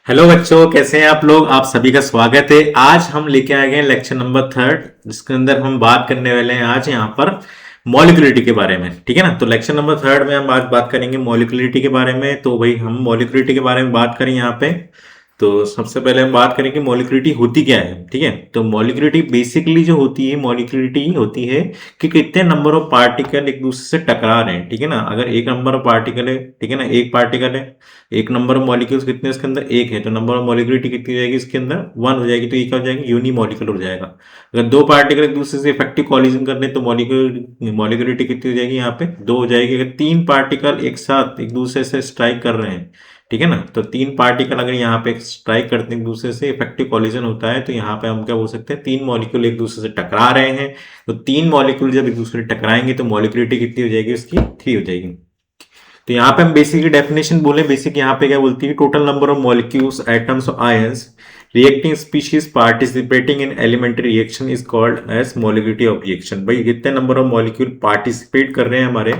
Hello बच्चों, कैसे हैं आप लोग। आप सभी का स्वागत है। आज हम लेके आ गए हैं लेक्चर नंबर 3, जिसके अंदर हम बात करने वाले हैं आज यहाँ पर मॉलिक्यूलरिटी के बारे में। ठीक है ना। तो लेक्चर नंबर 3 में हम आज बात करेंगे मॉलिक्यूलरिटी के बारे में। तो भाई हम मॉलिक्यूलरिटी के बारे में बात करें यहाँ पे। तो सबसे पहले हम बात करें कि मॉलिक्यूलरिटी होती क्या है। ठीक है। तो मॉलिक्यूलरिटी बेसिकली जो होती है, मॉलिक्यूलरिटी होती है कि कितने नंबर ऑफ पार्टिकल एक दूसरे से टकरा रहे हैं। ठीक है ना। अगर एक नंबर ऑफ पार्टिकल है, ठीक है ना, एक पार्टिकल है, एक नंबर ऑफ मॉलिक्यूल्स कितने इसके अंदर, एक है, तो नंबर ऑफ मॉलिक्यूलरिटी कितनी हो जाएगी इसके अंदर, 1 हो जाएगी। तो ये क्या हो जाएगी, यूनिमॉलिक्यूलर हो जाएगा। अगर दो पार्टिकल एक दूसरे से इफेक्टिव कॉलिजन कर रहे हैं तो मॉलिक्यूलरिटी कितनी हो जाएगी, यहाँ पे 2 हो जाएगी। अगर तीन पार्टिकल एक साथ एक दूसरे से स्ट्राइक कर रहे हैं, ठीक है ना, तो तीन पार्टिकल अगर यहाँ पे स्ट्राइक करते हैं एक दूसरे से, इफेक्टिव कॉलिजन होता है, तो यहाँ पे हम क्या बोल सकते हैं, तीन मॉलिक्यूल एक दूसरे से टकरा रहे हैं। तो तीन मॉलिक्यूल जब एक दूसरे से टकराएंगे तो मॉलिक्यूलरिटी कितनी हो जाएगी उसकी, 3 हो जाएगी। तो यहाँ पे हम बेसिकली डेफिनेशन बोले, बेसिक यहाँ पे क्या बोलती है, total number of molecules, atoms और ions reacting species participating in elementary reaction is called as molecularity of reaction. भाई कितने नंबर ऑफ मॉलिक्यूल पार्टिसिपेट कर रहे हैं हमारे,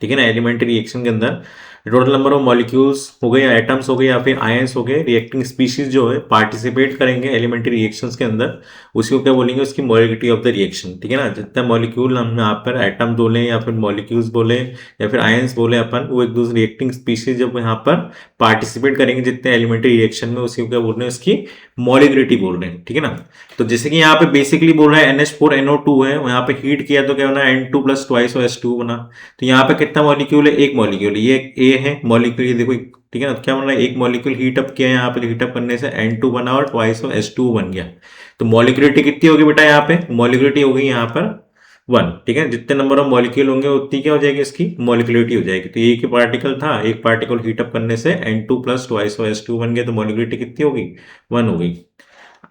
ठीक है ना, एलिमेंट्री रिएक्शन के अंदर, टोटल नंबर ऑफ मॉलिक्यूल्स हो गए या एटम्स हो गए या फिर आयंस हो गए, रिएक्टिंग स्पीशीज जो है पार्टिसिपेट करेंगे एलिमेंट्री रिएक्शंस के अंदर, उसी को क्या बोलेंगे, उसकी मॉलिक्यूलरिटी ऑफ द रिएक्शन। ठीक है ना। जितने मॉलिक्यूल हम यहाँ पर एटम बोले या फिर मॉलिक्यूल्स बोले या फिर आयंस बोले अपन, वो एक दूसरे रिएक्टिंग स्पीशीज जब यहाँ पर पार्टिसिपेट करेंगे जितने एलिमेंट्री रिएक्शन में, उसी को क्या बोल रहे हैं, उसकी मॉलिक्यूलरिटी बोल रहे हैं। ठीक है ना। तो जैसे कि यहाँ पे बेसिकली बोल रहा है NH4NO2 है, यहाँ पे हीट किया तो क्या बना, N2 प्लस ट्वाइस S2 बना। तो यहाँ पे कितना मॉलिक्यूल है, एक मॉलिक्यूल, ये ए है मॉलिक्यूल, ये देखो, ठीक है ना। क्या बन रहा है, एक मॉलिक्यूल हीट अप किया है, यहाँ पे हीट अप करने से N2 बना और ट्वाइस ऑफ S2 बन गया। तो मॉलिक्यूलरिटी कितनी होगी बेटा, यहाँ पे मॉलिक्यूलरिटी हो गई यहाँ पर 1। ठीक है। जितने नंबर ऑफ मॉलिक्यूल होंगे उतनी क्या हो जाएगी, इसकी मॉलिक्यूलरिटी हो जाएगी। तो एक ही पार्टिकल था, एक पार्टिकल हीट अप करने से N2 plus twice of S2 बन गया, तो मॉलिक्यूलरिटी कितनी होगी, 1 हो गई।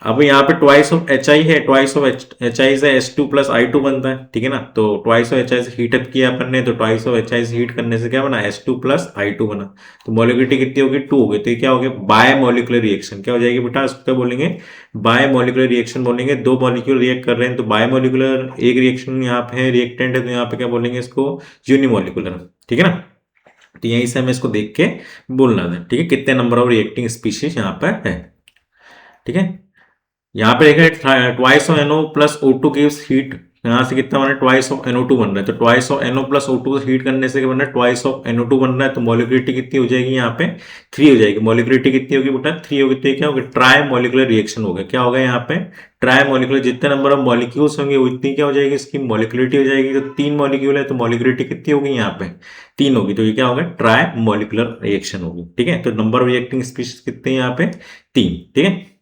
अब यहाँ पे ट्वाइस ऑफ एच आई है, ट्वाइस ऑफ एच आई से S2 प्लस I2 बनता है। ठीक है ना। तो ट्वाइस ऑफ एच आई से हीट अप किया अपन ने, तो ट्वाइस ऑफ एच आई से हीट करने से क्या बना, S2 प्लस I2 बना। तो मॉलिक्यूलरिटी कितनी होगी, 2 हो गई। तो ये क्या हो गया, बाय मॉलिक्यूलर रिएक्शन। क्या हो जाएगी बेटा, इसको क्या बोलेंगे, बाय मॉलिक्यूलर रिएक्शन बोलेंगे। दो मॉलिक्यूल रिएक्ट कर रहे हैं तो बाय मॉलिक्यूलर, एक रिएक्शन यहाँ पे है, रिएक्टेंट है, तो यहाँ पे क्या बोलेंगे इसको, यूनिमॉलिक्यूलर। ठीक है ना। तो यहीं से हमें इसको देख के बोलना है। ठीक है, कितने नंबर ऑफ रिएक्टिंग स्पीशीज यहाँ पर है। ठीक है। यहाँ पे देखें, twice of NO plus O2 gives heat, यहाँ से कितना बन रहा है, ट्वाइस ऑफ NO2 बन रहा है। तो twice of NO plus O2 heat करने से क्या बन रहा है, ट्वाइस ऑफ NO2 बन रहा है। तो मॉलिक्यूलरिटी कितनी हो जाएगी, यहाँ पे 3 हो जाएगी। मॉलिक्यूलरिटी कितनी होगी बेटा, 3 होगी। तो क्या होगा, ट्राई मॉलिक्यूलर रिएक्शन हो गया। क्या होगा यहाँ पे, ट्राई मॉलिक्यूलर, जितने नंबर ऑफ मॉलिक्यूल्स होंगे उतनी क्या हो जाएगी, इसकी मॉलिक्यूलरिटी हो जाएगी। तो 3 मॉलिक्यूल है तो मॉलिक्यूलरिटी कितनी होगी, यहाँ पे 3 होगी। तो ये क्या होगा, ट्राई मॉलिक्यूलर रिएक्शन होगी। ठीक है। तो नंबर ऑफ रिएक्टिंग स्पीशीज कितने हैं यहाँ पे, 3। ठीक है।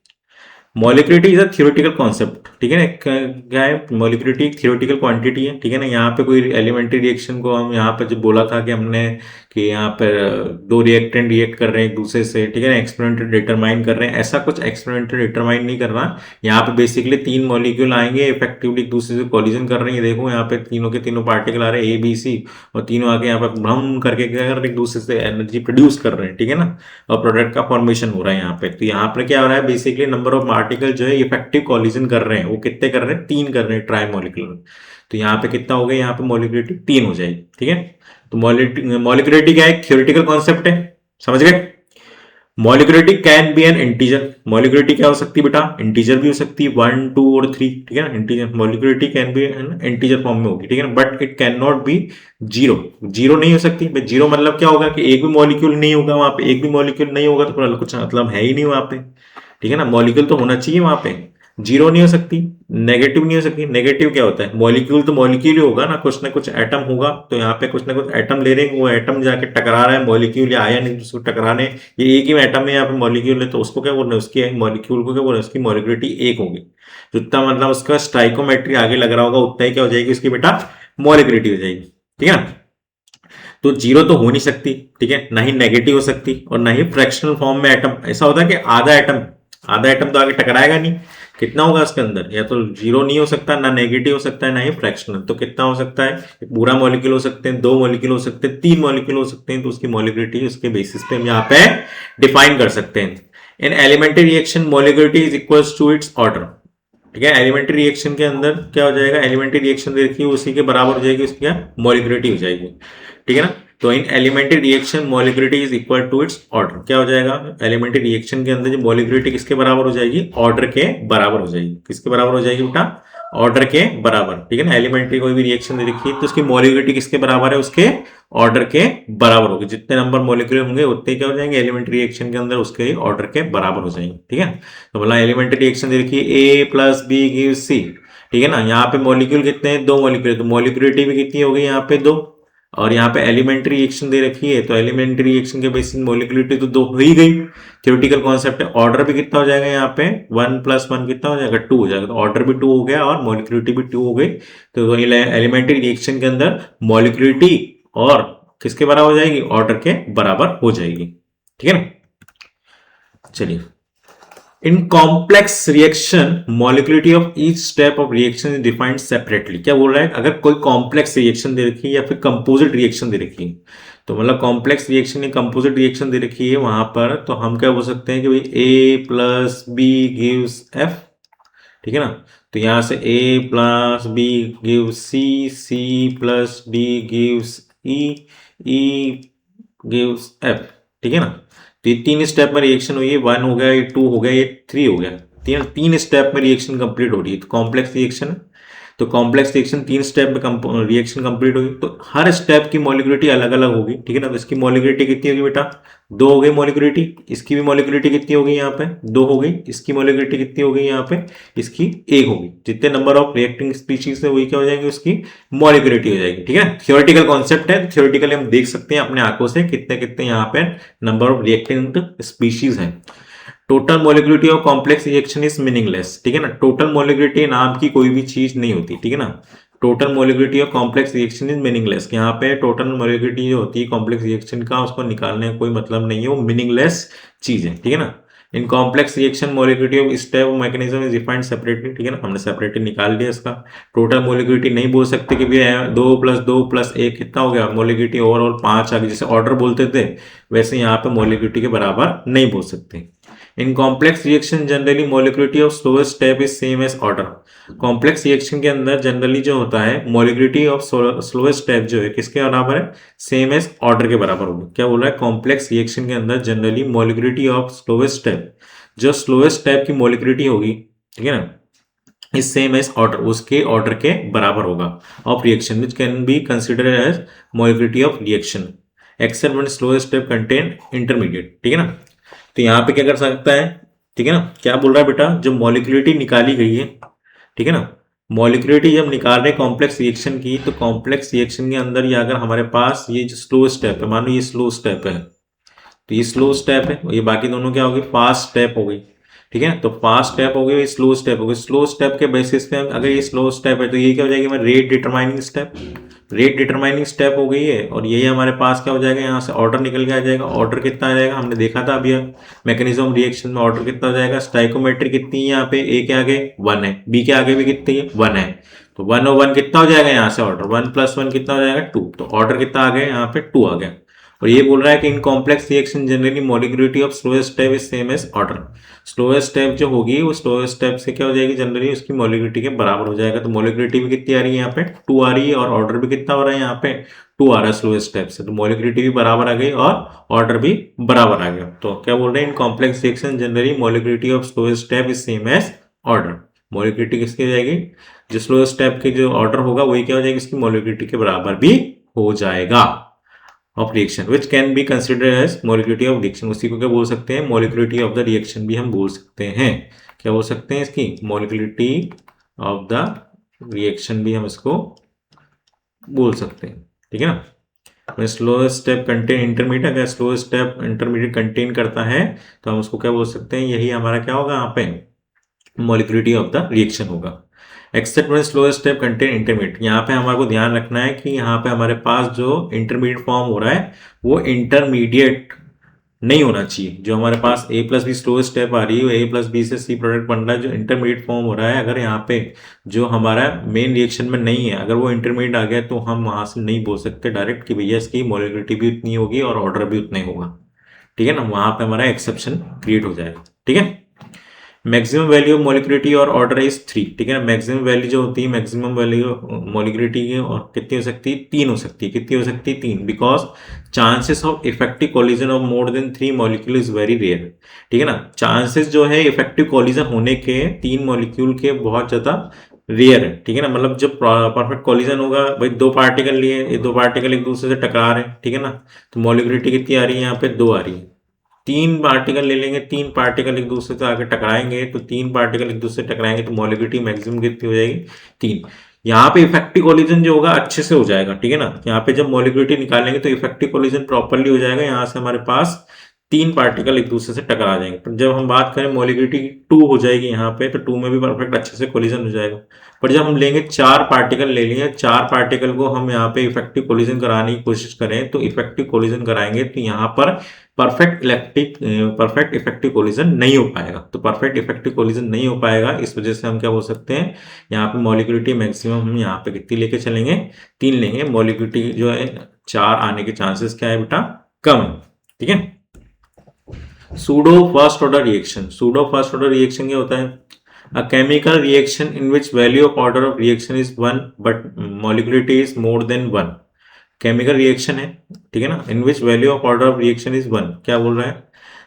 Molecularity is a theoretical concept. ठीक है ना। क्या है, मॉलिक्यूलरिटी एक थियोरेटिकल क्वांटिटी है। ठीक है ना। यहाँ पे कोई एलिमेंट्री रिएक्शन को हम यहाँ पे जो बोला था कि हमने कि यहाँ पर दो रिएक्टेंट रिएक्ट कर रहे हैं एक दूसरे से, ठीक है ना, एक्सपेरिमेंटल डिटरमाइन कर रहे हैं, ऐसा कुछ एक्सपेरिमेंटल डिटरमाइन नहीं करना। यहाँ पे बेसिकली तीन मॉलिक्यूल आएंगे, इफेक्टिवली एक दूसरे से कॉलिजन कर रहे हैं। देखो यहाँ पे तीनों के तीनों पार्टिकल आ रहे हैं ABC, और तीनों आके यहाँ पे भ्रम करके क्या कर रहे हैं, एक दूसरे से एनर्जी प्रोड्यूस कर रहे हैं। ठीक है ना। और प्रोडक्ट का फॉर्मेशन हो रहा है यहाँ पे। तो यहाँ पर क्या हो रहा है, बेसिकली नंबर ऑफ पार्टिकल जो है इफेक्टिव कॉलिजन कर रहे हैं, वो कितने कर रहे हैं, 3 कर रहे हैं, ट्राई मॉलिक्यूलर। तो यहाँ पे कितना हो गया, यहाँ पे मॉलिक्यूलरिटी 3 हो जाएगी। ठीक है। तो मॉलिक्यूलरिटी क्या है, थियोरेटिकल कॉन्सेप्ट है, समझ गए। Molecularity can be N integer. Molecularity क्या हो सकती है बेटा, इंटीजर भी हो सकती है, 1, 2 और 3। ठीक है ना। Integer molecularity can be integer form में होगी। ठीक है ना। But it can not be zero, zero नहीं हो सकती। जीरो मतलब क्या होगा कि एक भी मॉलिक्यूल नहीं होगा वहां पे, एक भी मॉलिक्यूल नहीं होगा तो कुछ मतलब है ही नहीं वहां पे। ठीक है ना। मॉलिक्यूल तो होना चाहिए वहां पे, जीरो नहीं हो सकती, नेगेटिव नहीं हो सकती। नेगेटिव क्या होता है, मॉलिक्यूल तो मॉलिक्यूल ही होगा ना कुछ एटम होगा। तो यहाँ पे कुछ ना कुछ एटम ले रहे हैं, वो एटम जाके टकरा रहा है मॉलिक्यूल या आयन, उसको टकराने, ये एक ही एटम है यहाँ पे मॉलिक्यूल है, तो उसको क्या बोल रहे हैं, उसकी मॉलिक्यूल को क्या बोल रहे हैं, उसकी मॉलिक्यूलरिटी 1 होगी। जितना मतलब उसका स्टाइकोमेट्री आगे लग रहा होगा उतना ही क्या हो जाएगी, उसकी बेटा मॉलिक्यूलरिटी हो जाएगी। ठीक है ना। तो जीरो तो हो नहीं सकती, ठीक है, ना ही नेगेटिव हो सकती, और ना ही फ्रैक्शनल फॉर्म में एटम। ऐसा होता है कि आधा एटम तो आगे टकराएगा नहीं। कितना होगा उसके अंदर, या तो जीरो नहीं हो सकता, ना नेगेटिव हो सकता है, ना ही फ्रैक्शनल। तो कितना हो सकता है, पूरा मॉलिक्यूल हो सकते हैं, 2 मॉलिक्यूल हो सकते हैं, 3 मॉलिक्यूल हो सकते हैं। तो उसकी मॉलिक्यूलरिटी उसके बेसिस पे हम यहाँ पे डिफाइन कर सकते हैं। In elementary reaction molecularity is equals to its order. ठीक है। एलिमेंट्री रिएक्शन के अंदर क्या हो जाएगा, एलिमेंट्री रिएक्शन देखिए उसी के बराबर हो जाएगी, उसकी क्या मॉलिक्यूलरिटी हो जाएगी। ठीक है ना। तो in elementary reaction molecularity is equal to its order. क्या हो जाएगा एलिमेंट्री रिएक्शन के अंदर जो मॉलिक्यूलरिटी किसके बराबर हो जाएगी, ऑर्डर के बराबर हो जाएगी। किसके बराबर हो जाएगी बेटा, ऑर्डर के बराबर, ठीक है ना। एलिमेंट्री कोई भी रिएक्शन दे रखी है तो उसकी मॉलिक्यूलरिटी किसके बराबर है, उसके ऑर्डर के बराबर होगी। जितने नंबर मॉलिक्यूल होंगे उतने क्या हो जाएंगे एलिमेंट्री रिएक्शन के अंदर उसके ऑर्डर के बराबर हो जाएंगे, ठीक है। तो बोला एलिमेंट्री रिएक्शन दे रखी है A + B गिव्स C, ठीक है ना। यहाँ पे मॉलिक्यूल कितने हैं, 2 मॉलिक्यूल, तो मॉलिक्यूलरिटी भी कितनी हो गई यहाँ पे 2। और यहाँ पे एलिमेंट्री रिएक्शन दे रखी है तो एलिमेंट्री रिएक्शन के बेसिस मॉलिक्यूलरिटी तो 2 हो ही गई। थ्योरेटिकल कॉन्सेप्ट है, ऑर्डर भी कितना हो जाएगा यहाँ पे 1 + 1 कितना हो जाएगा 2 हो जाएगा। तो ऑर्डर भी 2 हो गया और मॉलिक्यूलरिटी भी 2 हो गई। तो एलिमेंट्री रिएक्शन के अंदर मॉलिक्यूलरिटी और किसके बराबर हो जाएगी, ऑर्डर के बराबर हो जाएगी, ठीक है ना। चलिए, in complex reaction molecularity of each step of reaction is defined separately. क्या बोल रहा है, अगर कोई कॉम्प्लेक्स रिएक्शन दे रखी है या फिर कंपोजिट रिएक्शन दे रखी है, तो मतलब कॉम्प्लेक्स रिएक्शन या कंपोजिट रिएक्शन दे रखी है वहां पर, तो हम क्या बोल सकते हैं कि भाई A + B गिव्स F, ठीक है ना। तो यहां से A + B gives C, C + D gives E, E gives F, ठीक है ना। तो ये 3 स्टेप में रिएक्शन हुई है, 1 हो गया, ये 2 हो गया, ये 3 हो गया। तीन स्टेप में रिएक्शन कंप्लीट हो रही है, तो कॉम्प्लेक्स रिएक्शन। तो कॉम्प्लेक्स रिएक्शन 3 स्टेप में रिएक्शन कंप्लीट होगी, तो हर स्टेप की मॉलिक्यूलरिटी अलग अलग होगी, ठीक है ना। तो इसकी मॉलिक्यूलरिटी कितनी होगी बेटा, 2 हो गई मॉलिक्यूलरिटी। इसकी भी मॉलिक्यूलरिटी कितनी होगी यहाँ पे 2 हो गई। इसकी मॉलिक्यूलरिटी कितनी होगी यहाँ पे, इसकी 1 होगी। जितने नंबर ऑफ रिएक्टिंग स्पीशीज है वही क्या हो जाएंगे, उसकी मॉलिक्यूलरिटी हो जाएगी, ठीक है। थ्योरेटिकल कॉन्सेप्ट है, थ्योरेटिकली हम देख सकते हैं अपने आंखों से कितने कितने यहाँ पे नंबर ऑफ रिएक्टिंग स्पीशीज है। Total molecularity of complex reaction is meaningless, ठीक है ना। टोटल मॉलिक्यूलरिटी नाम की कोई भी चीज नहीं होती, ठीक है ना। Total molecularity of complex reaction is meaningless. यहाँ पे टोटल मॉलिक्यूलरिटी जो होती है कॉम्प्लेक्स रिएक्शन का, उसको निकालने का कोई मतलब नहीं है, वो मीनिंगलेस चीज है, ठीक है ना। In complex reaction molecularity of step mechanism is defined separately, ठीक है ना। हमने सेपरेटली निकाल लिया इसका। टोटल मॉलिक्यूलरिटी नहीं बोल सकते कि भैया 2 + 2 + 1 कितना हो गया, मॉलिक्यूलरिटी ओवरऑल 5 आ गई। जैसे ऑर्डर बोलते थे वैसे यहाँ पे मॉलिक्यूलरिटी के बराबर नहीं बोल सकते। In complex reaction generally molecularity of slowest step is same as order. Complex reaction के अंदर जनरली जो होता है मॉलिक्यूलरिटी ऑफ स्लोएस्ट स्टेप जो है किसके बराबर है, सेम एज ऑर्डर के बराबर होगी। क्या बोल रहा है, कॉम्प्लेक्स रिएक्शन के अंदर generally molecularity of slowest step, जो स्लोएस्ट स्टेप की मॉलिक्यूलरिटी होगी, ठीक है ना, इज सेम एज ऑर्डर, उसके ऑर्डर के बराबर होगा of reaction which can be consider as molecularity of reaction except when slowest step contain intermediate, ठीक है ना। तो यहाँ पे क्या कर सकता है, ठीक है ना। क्या बोल रहा है बेटा, जो मॉलिक्यूलरिटी निकाली गई है, ठीक है ना, मॉलिक्यूलरिटी जब निकाल रहे कॉम्प्लेक्स रिएक्शन की, तो कॉम्प्लेक्स रिएक्शन के अंदर ये अगर हमारे पास ये जो स्लो स्टेप है, मान लो ये स्लो स्टेप है, तो ये स्लो स्टेप है, ये बाकी दोनों क्या हो गई, फास्ट स्टेप हो गई, ठीक है। तो फास्ट स्टेप हो गई, स्लो स्टेप हो गई। स्लो स्टेप के बेसिस पे अगर ये स्लो स्टेप है तो ये क्या हो जाएगी हमारी rate determining step. Rate determining step हो गई है, और यही हमारे पास क्या हो जाएगा, यहाँ से ऑर्डर निकल के आ जाएगा। ऑर्डर कितना आ जाएगा, हमने देखा था अभी मैकेनिज्म रिएक्शन में, ऑर्डर कितना हो जाएगा, स्टाइकोमेट्री कितनी है यहाँ पे, ए के आगे 1 है, बी के आगे भी कितनी है 1 है, तो 1 और 1 कितना हो जाएगा यहाँ से ऑर्डर, 1 + 1 कितना हो जाएगा 2, तो ऑर्डर कितना आ गया यहाँ पे 2 आ गया। और ये बोल रहा है कि in complex reaction generally molecularity of slowest step is same as order. Slowest step जो होगी वो स्लोएस्ट स्टेप से क्या हो जाएगी, जनरली उसकी मॉलिक्यूलरिटी के बराबर हो जाएगा। तो मॉलिक्यूलरिटी भी कितनी आ रही है यहाँ पे 2 आ रही है, और ऑर्डर भी कितना हो रहा है यहाँ पे 2 आ रहा है स्लोएस्ट स्टेप से। तो मॉलिक्यूलरिटी भी बराबर आ गई और ऑर्डर भी बराबर आ गया। तो क्या बोल रहे हैं, in complex reaction generally molecularity of slowest step is same as order. Molecularity किसकी हो जाएगी, जो स्लोएस्ट स्टेप के जो ऑर्डर होगा वही क्या हो जाएगी, इसकी मॉलिक्यूलरिटी के बराबर भी हो जाएगा of reaction which can be consider as molecularity of reaction. उसी को क्या बोल सकते हैं, मॉलिक्यूलरिटी ऑफ द रिएक्शन भी हम बोल सकते हैं। क्या बोल सकते हैं, इसकी मॉलिक्यूलरिटी ऑफ द रिएक्शन भी हम इसको बोल सकते हैं, ठीक है ना। स्लोएस्ट स्टेप कंटेन इंटरमीडिएट, अगर स्लोएस्ट स्टेप इंटरमीडिएट कंटेन करता है तो हम उसको क्या बोल सकते हैं, यही हमारा क्या होगा यहाँ पे मॉलिक्यूलरिटी ऑफ द रिएक्शन होगा। Accept when slowest step contain intermediate, यहाँ पे हमारे को ध्यान रखना है कि यहाँ पे हमारे पास जो इंटरमीडिएट फॉर्म हो रहा है वो इंटरमीडिएट नहीं होना चाहिए। जो हमारे पास A + B स्लोएस्ट स्टेप आ रही है, A + B से C प्रोडक्ट बन रहा है, जो इंटरमीडिएट फॉर्म हो रहा है, अगर यहाँ पे जो हमारा मेन रिएक्शन में नहीं है, अगर वो इंटरमीडिएट आ गया तो हम वहां से नहीं बोल सकते डायरेक्ट कि भैया इसकी मॉलिक्यूलरिटी भी उतनी होगी और ऑर्डर भी उतना ही होगा, ठीक है ना। वहां पे हमारा एक्सेप्शन क्रिएट हो जाएगा, ठीक है। मैक्सिमम वैल्यू ऑफ मोलिकुलरिटी और ऑर्डर इज 3, ठीक है ना। मैक्सिमम वैल्यू जो होती है, मैक्सिमम वैल्यू मोलिकुलरिटी की और कितनी हो सकती है, 3 हो सकती है। कितनी हो सकती है, 3, because chances of effective collision of more than 3 molecule is very rare, ठीक है ना। चांसेस जो है इफेक्टिव कोलिजन होने के 3 मॉलिक्यूल के बहुत ज्यादा रेयर है, ठीक है ना। मतलब जब परफेक्ट कोलिजन होगा भाई, दो पार्टिकल लिए, ये दो पार्टिकल एक दूसरे से टकरा रहे हैं, ठीक है ना, तो मोलिकुलरिटी कितनी आ रही है यहाँ पे, 2 आ रही है। 3 पार्टिकल ले लेंगे, 3 पार्टिकल एक दूसरे से आके टकराएंगे, तो 3 पार्टिकल एक दूसरे से टकराएंगे तो मोलिकुलरिटी मैक्सिमम कितनी हो जाएगी, 3। यहाँ पे इफेक्टिव कोलिजन जो होगा अच्छे से हो जाएगा, ठीक है ना। यहाँ पे जब मोलिकुलरिटी निकालेंगे तो इफेक्टिव कोलिजन प्रॉपरली हो जाएगा, यहाँ से हमारे पास 3 पार्टिकल एक दूसरे से टकरा जाएंगे। पर जब हम बात करें मोलिकुलरिटी 2 हो जाएगी यहाँ पे, तो 2 में भी परफेक्ट अच्छे से कोलिजन हो जाएगा। पर जब हम लेंगे 4 पार्टिकल ले लिए, 4 पार्टिकल को हम यहाँ पे इफेक्टिव कोलिजन कराने की कोशिश करें, तो इफेक्टिव कोलिजन कराएंगे तो यहाँ पर परफेक्ट इफेक्टिव कोलिजन नहीं हो पाएगा। तो परफेक्ट इफेक्टिव कोलिजन नहीं हो पाएगा, इस वजह से हम क्या बोल सकते हैं, यहाँ पे मोलिकुलरिटी मैक्सिमम हम यहाँ पे कितनी लेके चलेंगे, 3 लेंगे। मोलिकुलरिटी जो है 4 आने के चांसेस क्या है बेटा, कम है, ठीक है। Pseudo first order reaction, pseudo first order reaction क्या होता है, a chemical reaction in which value of order of reaction is 1 but molecularity is more than 1। Chemical reaction है, ठीक है ना, in which value of order of reaction is 1। क्या बोल रहा है,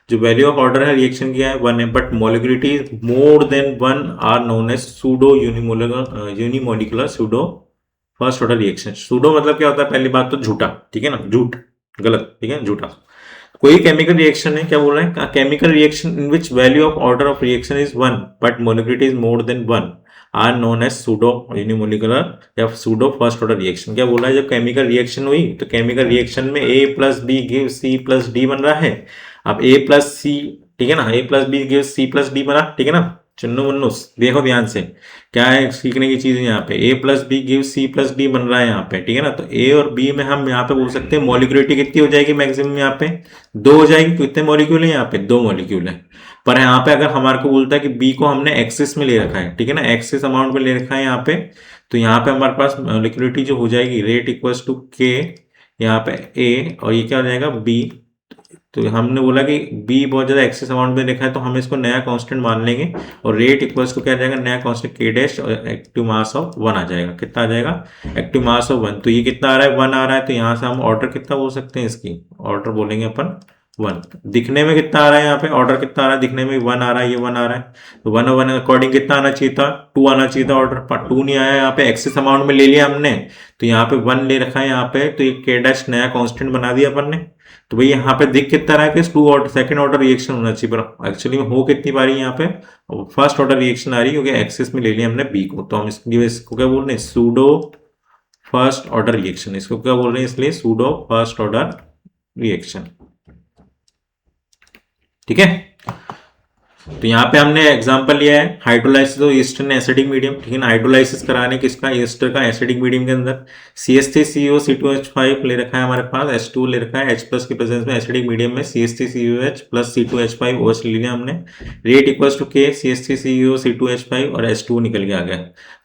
जो वैल्यू ऑफ ऑर्डर है रिएक्शन की है 1 है, but molecularity is more than 1 are known as pseudo unimolecular pseudo first order reaction. Pseudo मतलब क्या होता है, पहली बात तो झूठा, ठीक है ना, झूठ, गलत, ठीक है, झूठा। कोई केमिकल रिएक्शन है, क्या बोल रहे हैं, chemical reaction in which value of order of reaction is 1 but molecularity is more than 1 are known as pseudo unimolecular या सूडो फर्स्ट ऑर्डर रिएक्शन। क्या बोल रहा है, जब केमिकल रिएक्शन हुई तो केमिकल रिएक्शन में A plus B give C plus D बन रहा है। अब A प्लस सी, ठीक है ना, A plus B give C plus D बना, ठीक है ना। चुन्नू मुन्नूस देखो ध्यान से, क्या है सीखने की चीज है यहाँ पे, A plus B give C plus D बन रहा है यहाँ पे, ठीक है ना। तो A और B में हम यहाँ पे बोल सकते हैं मोलिकुलरिटी कितनी हो जाएगी मैक्सिमम, यहाँ पे 2 हो जाएगी। कितने मॉलिक्यूल है यहाँ पे, 2 मॉलिक्यूल है। पर यहाँ पे अगर हमारे को बोलता है कि बी को हमने एक्सिस में ले रखा है, ठीक है ना, एक्सिस अमाउंट में ले रखा है यहाँ पे, तो यहाँ पे हमारे पास लिक्विडिटी जो हो जाएगी रेट इक्वल्स टू के, यहाँ पे ए और ये क्या हो जाएगा बी। तो हमने बोला कि बी बहुत ज्यादा एक्सिस अमाउंट में लिखा है, तो हम इसको नया कांस्टेंट मान लेंगे और रेट इक्वल्स टू क्या आ जाएगा, नया कांस्टेंट के डैश और एक्टिव मास ऑफ 1 आ जाएगा। कितना आ जाएगा, एक्टिव मास ऑफ 1। तो ये कितना आ रहा है, 1 आ रहा है, तो यहाँ से हम ऑर्डर कितना बोल सकते हैं, इसकी ऑर्डर बोलेंगे अपन 1। दिखने में कितना आ रहा है, यहाँ पे ऑर्डर कितना आ रहा है, दिखने में 1 आ रहा है, ये 1 आ रहा है, तो 1 और 1 अकॉर्डिंग कितना आना चाहिए था, 2 आना चाहिए था ऑर्डर, पर 2 नहीं आया। यहाँ पे एक्सेस अमाउंट में ले लिया हमने, तो यहाँ पे 1 ले रखा है यहाँ पे, तो ये के डैश नया कांस्टेंट बना दिया अपन ने। तो भाई यहाँ पे दिख कितना रहा है कि 2 ऑर्डर सेकंड ऑर्डर रिएक्शन होना चाहिए, पर एक्चुअली में हो कितनी बारी यहाँ पे फर्स्ट ऑर्डर रिएक्शन आ रही है, क्योंकि एक्सेस में ले लिया हमने बी को। तो हम इसको क्या बोल रहे हैं, सूडो फर्स्ट ऑर्डर रिएक्शन। इसको क्या बोल रहे हैं, इसलिए सूडो फर्स्ट ऑर्डर रिएक्शन, ठीक है। तो यहाँ पे हमने एग्जांपल लिया है hydrolysis of eastern acidic medium, ठीक है ना। हाइड्रोलाइसिस कराने किसका, ईस्टर का एसिडिक मीडियम के अंदर CH3COC2H5 ले रखा है हमारे पास, H2 ले रखा है, H प्लस की प्रेजेंस में एसिडिक मीडियम में CH3COH प्लस C2H5OH ले लिया हमने। Rate equals to K CH3COC2H5 और H2 निकल के आ गया।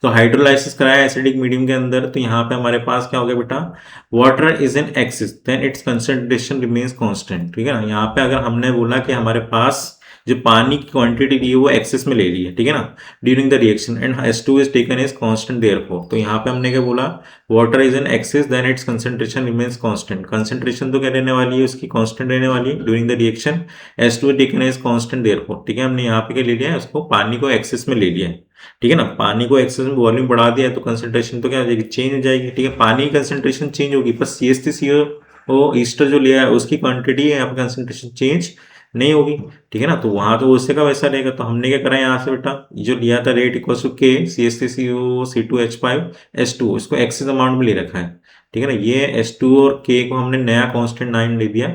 तो हाइड्रोलाइसिस कराया एसिडिक मीडियम के अंदर, तो यहाँ पे हमारे पास क्या हो गया बेटा, water is in excess then its concentration remains constant, ठीक है ना। यहाँ पे अगर हमने बोला कि हमारे पास जो पानी की क्वांटिटी दी है वो एक्सेस में ले ली है, ठीक है ना, during the reaction and H2 is taken as constant therefore. तो यहाँ पे हमने क्या बोला, water is in excess then its concentration remains constant. Concentration तो क्या रहने वाली है, उसकी कांस्टेंट रहने वाली है during the reaction, H2 taken as constant therefore, ठीक है। हमने यहाँ पे क्या ले लिया है, उसको पानी को एक्सेस में ले लिया है, ठीक है ना। पानी को एक्सेस में वॉल्यूम बढ़ा दिया है तो कंसंट्रेशन तो क्या हो जाएगी, चेंज हो जाएगी, ठीक है। पानी की कंसंट्रेशन चेंज होगी, पर CH3CO ईस्टर जो लिया है उसकी क्वांटिटी है, यहाँ पे कंसंट्रेशन चेंज नहीं होगी, ठीक है ना। तो वहां तो उससे का वैसा रहेगा। तो हमने क्या करा यहाँ से बेटा, जो लिया था रेट इक्वल टू के CH3COC2H5H2, इसको एक्सेस अमाउंट में ले रखा है, ठीक है ना। ये H2 और के को हमने नया कांस्टेंट 9 ले दिया,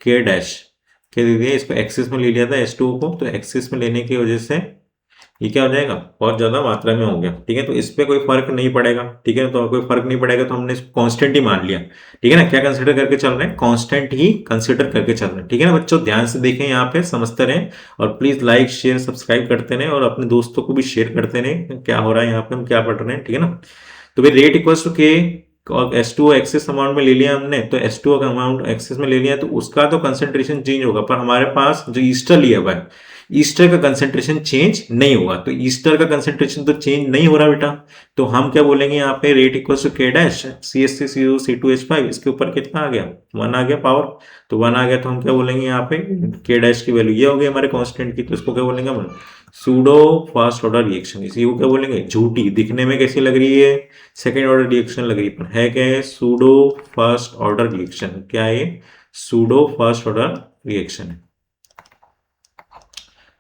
के डैश के दे दिया, इसको एक्सेस में ले लिया था H2 को। तो एक्सेस में लेने की वजह से ये क्या हो जाएगा, बहुत ज्यादा मात्रा में हो गया, ठीक है। तो इस पे कोई फर्क नहीं पड़ेगा, ठीक है। तो कोई फर्क नहीं पड़ेगा, तो हमने कांस्टेंट ही मान लिया, ठीक है ना। क्या कंसीडर करके चल रहे हैं, कांस्टेंट ही कंसीडर करके चल रहे हैं, ठीक है ना। बच्चों ध्यान से देखें, यहाँ पे समझते रहें और प्लीज लाइक शेयर सब्सक्राइब करते रहें और अपने दोस्तों को भी शेयर करते रहें क्या हो रहा है यहाँ पे, हम क्या पढ़ रहे हैं, ठीक है ना। तो भाई रेट इक्वल्स टू के और H2 एक्सेस अमाउंट में ले लिया हमने, तो H2 का अमाउंट एक्सेस में ले लिया, तो उसका तो कंसेंट्रेशन चेंज होगा, पर हमारे पास जो ईस्टर लिया हुआ है, ईस्टर का कंसेंट्रेशन चेंज नहीं होगा। तो ईस्टर का कंसेंट्रेशन तो चेंज नहीं हो रहा बेटा, तो हम क्या बोलेंगे यहाँ पे रेट इक्वल टू के डैश CH3CO2H5, इसके ऊपर कितना आ गया 1 आ गया पावर, तो 1 आ गया तो हम क्या बोलेंगे यहाँ पे के डैश की वैल्यू ये हो गई हमारे कांस्टेंट की, तो इसको क्या बोलेंगे हम सूडो फर्स्ट ऑर्डर रिएक्शन। इसी को क्या बोलेंगे झूठी, दिखने में कैसी लग रही है सेकेंड ऑर्डर रिएक्शन लग रही है क्या है सूडो फर्स्ट ऑर्डर रिएक्शन, क्या है सूडो फर्स्ट ऑर्डर रिएक्शन है।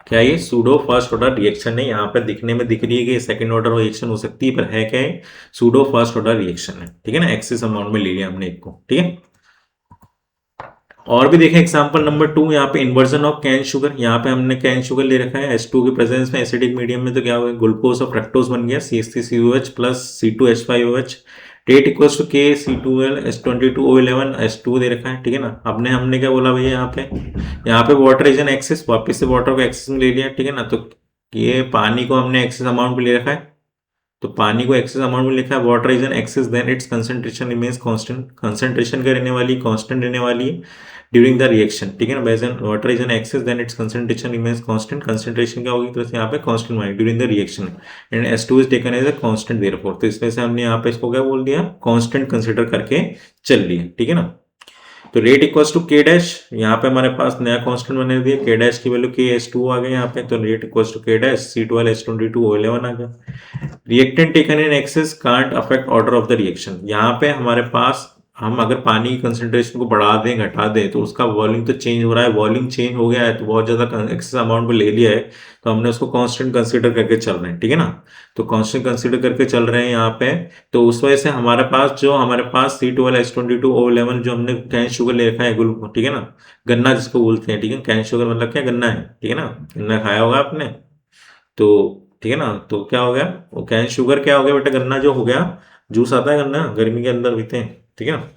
क्या ये सूडो फर्स्ट ऑर्डर रिएक्शन है, यहाँ पर दिखने में दिख रही है कि सेकंड ऑर्डर रिएक्शन हो सकती है, पर है क्या है सूडो फर्स्ट ऑर्डर रिएक्शन है, ठीक है ना। एक्सेस अमाउंट में ले लिया हमने एक को, ठीक है। और भी देखें एग्जांपल नंबर 2, यहाँ पे इन्वर्जन ऑफ कैन शुगर, यहाँ पे हमने कैन शुगर ले रखा है H2 के प्रेजेंस में एसिडिक मीडियम में, तो क्या होगा ग्लूकोज और फ्रक्टोज बन गया CH3COH प्लस C2H5OH, rate equals to K C2L H22O11 H2 दे रखा है, ठीक है ना। हमने क्या बोला भैया यहाँ पे वाटर इज एन एक्सेस, वापस से वाटर को एक्सेस में ले लिया, ठीक है ना। तो ये पानी को हमने एक्सेस अमाउंट में ले रखा है, तो पानी को एक्सेस अमाउंट में लिखा है, water is an excess then its concentration remains constant, concentration क्या रहने वाली कांस्टेंट रहने वाली है ड्यूरिंग द रिएक्शन, ठीक है ना। बेजन water is an excess then its concentration remains constant, concentration क्या होगी तो यहाँ पे कांस्टेंट मानी during the reaction and H2 is taken as a constant therefore, तो इसमें से हमने यहाँ पे इसको क्या बोल दिया कांस्टेंट कंसिडर करके चल लिए, ठीक है ना। तो रेट इक्वल्स टू के डैश, यहाँ पे हमारे पास नया कांस्टेंट बना दिया के डैश की वैल्यू के H2 आ गया यहाँ पे, तो रेट इक्वल्स टू के डैश C12 H22O11 आ गया। Reactant taken in excess can't affect order of the reaction, यहाँ पे हमारे पास हम अगर पानी की कंसंट्रेशन को बढ़ा दें घटा दें तो उसका वॉल्यूम तो चेंज हो रहा है, वॉल्यूम चेंज हो गया है तो बहुत ज़्यादा एक्सेस अमाउंट में ले लिया है, तो हमने उसको कांस्टेंट कंसीडर करके चल रहे हैं, ठीक है ना। तो कांस्टेंट कंसीडर करके चल रहे हैं यहाँ पे, तो उस वजह से हमारे पास C12 H22O11 जो हमने कैन शुगर ले रखा है ग्लूकोज, ठीक है ना, गन्ना जिसको बोलते हैं, ठीक है। कैन शुगर मतलब क्या गन्ना है, ठीक है ना, गन्ना खाया होगा आपने, तो ठीक है ना। तो क्या हो गया वो कैन शुगर क्या हो गया बेटा, गन्ना जो हो गया, जूस आता है गन्ना गर्मी के अंदर पीते हैं, ठीक है ना।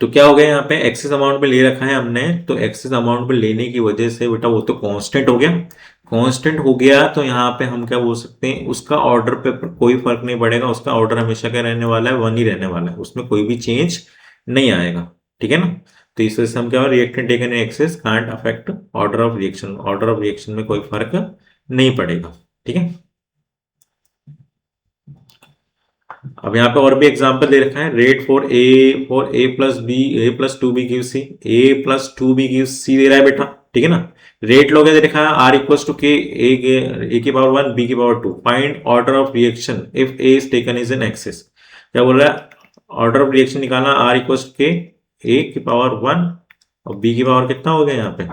तो क्या हो गया यहाँ पे एक्सेस अमाउंट पे ले रखा है हमने, तो एक्सेस अमाउंट पे लेने की वजह से बेटा वो तो कांस्टेंट हो गया, कांस्टेंट हो गया तो यहाँ पे हम क्या बोल सकते हैं उसका ऑर्डर पे कोई फर्क नहीं पड़ेगा, उसका ऑर्डर हमेशा क्या रहने वाला है 1 ही रहने वाला है, उसमें कोई भी चेंज नहीं आएगा, ठीक है ना। तो इस वजह से हम क्या reactant taken in excess can't affect order of reaction में कोई फर्क नहीं पड़ेगा, ठीक है। अब यहाँ पे और भी एग्जांपल दे रखा है, rate for A plus B A plus two B give C, A plus two B give C दे रहा है बेटा, ठीक है ना। रेट लोग दे रखा है are equals to K A की पावर 1 बी की power 2, find order of reaction if A is taken is an excess. क्या बोल रहा है ऑर्डर ऑफ रिएक्शन निकालना, R equals to K A की पावर 1 और बी की पावर कितना हो गया यहाँ पे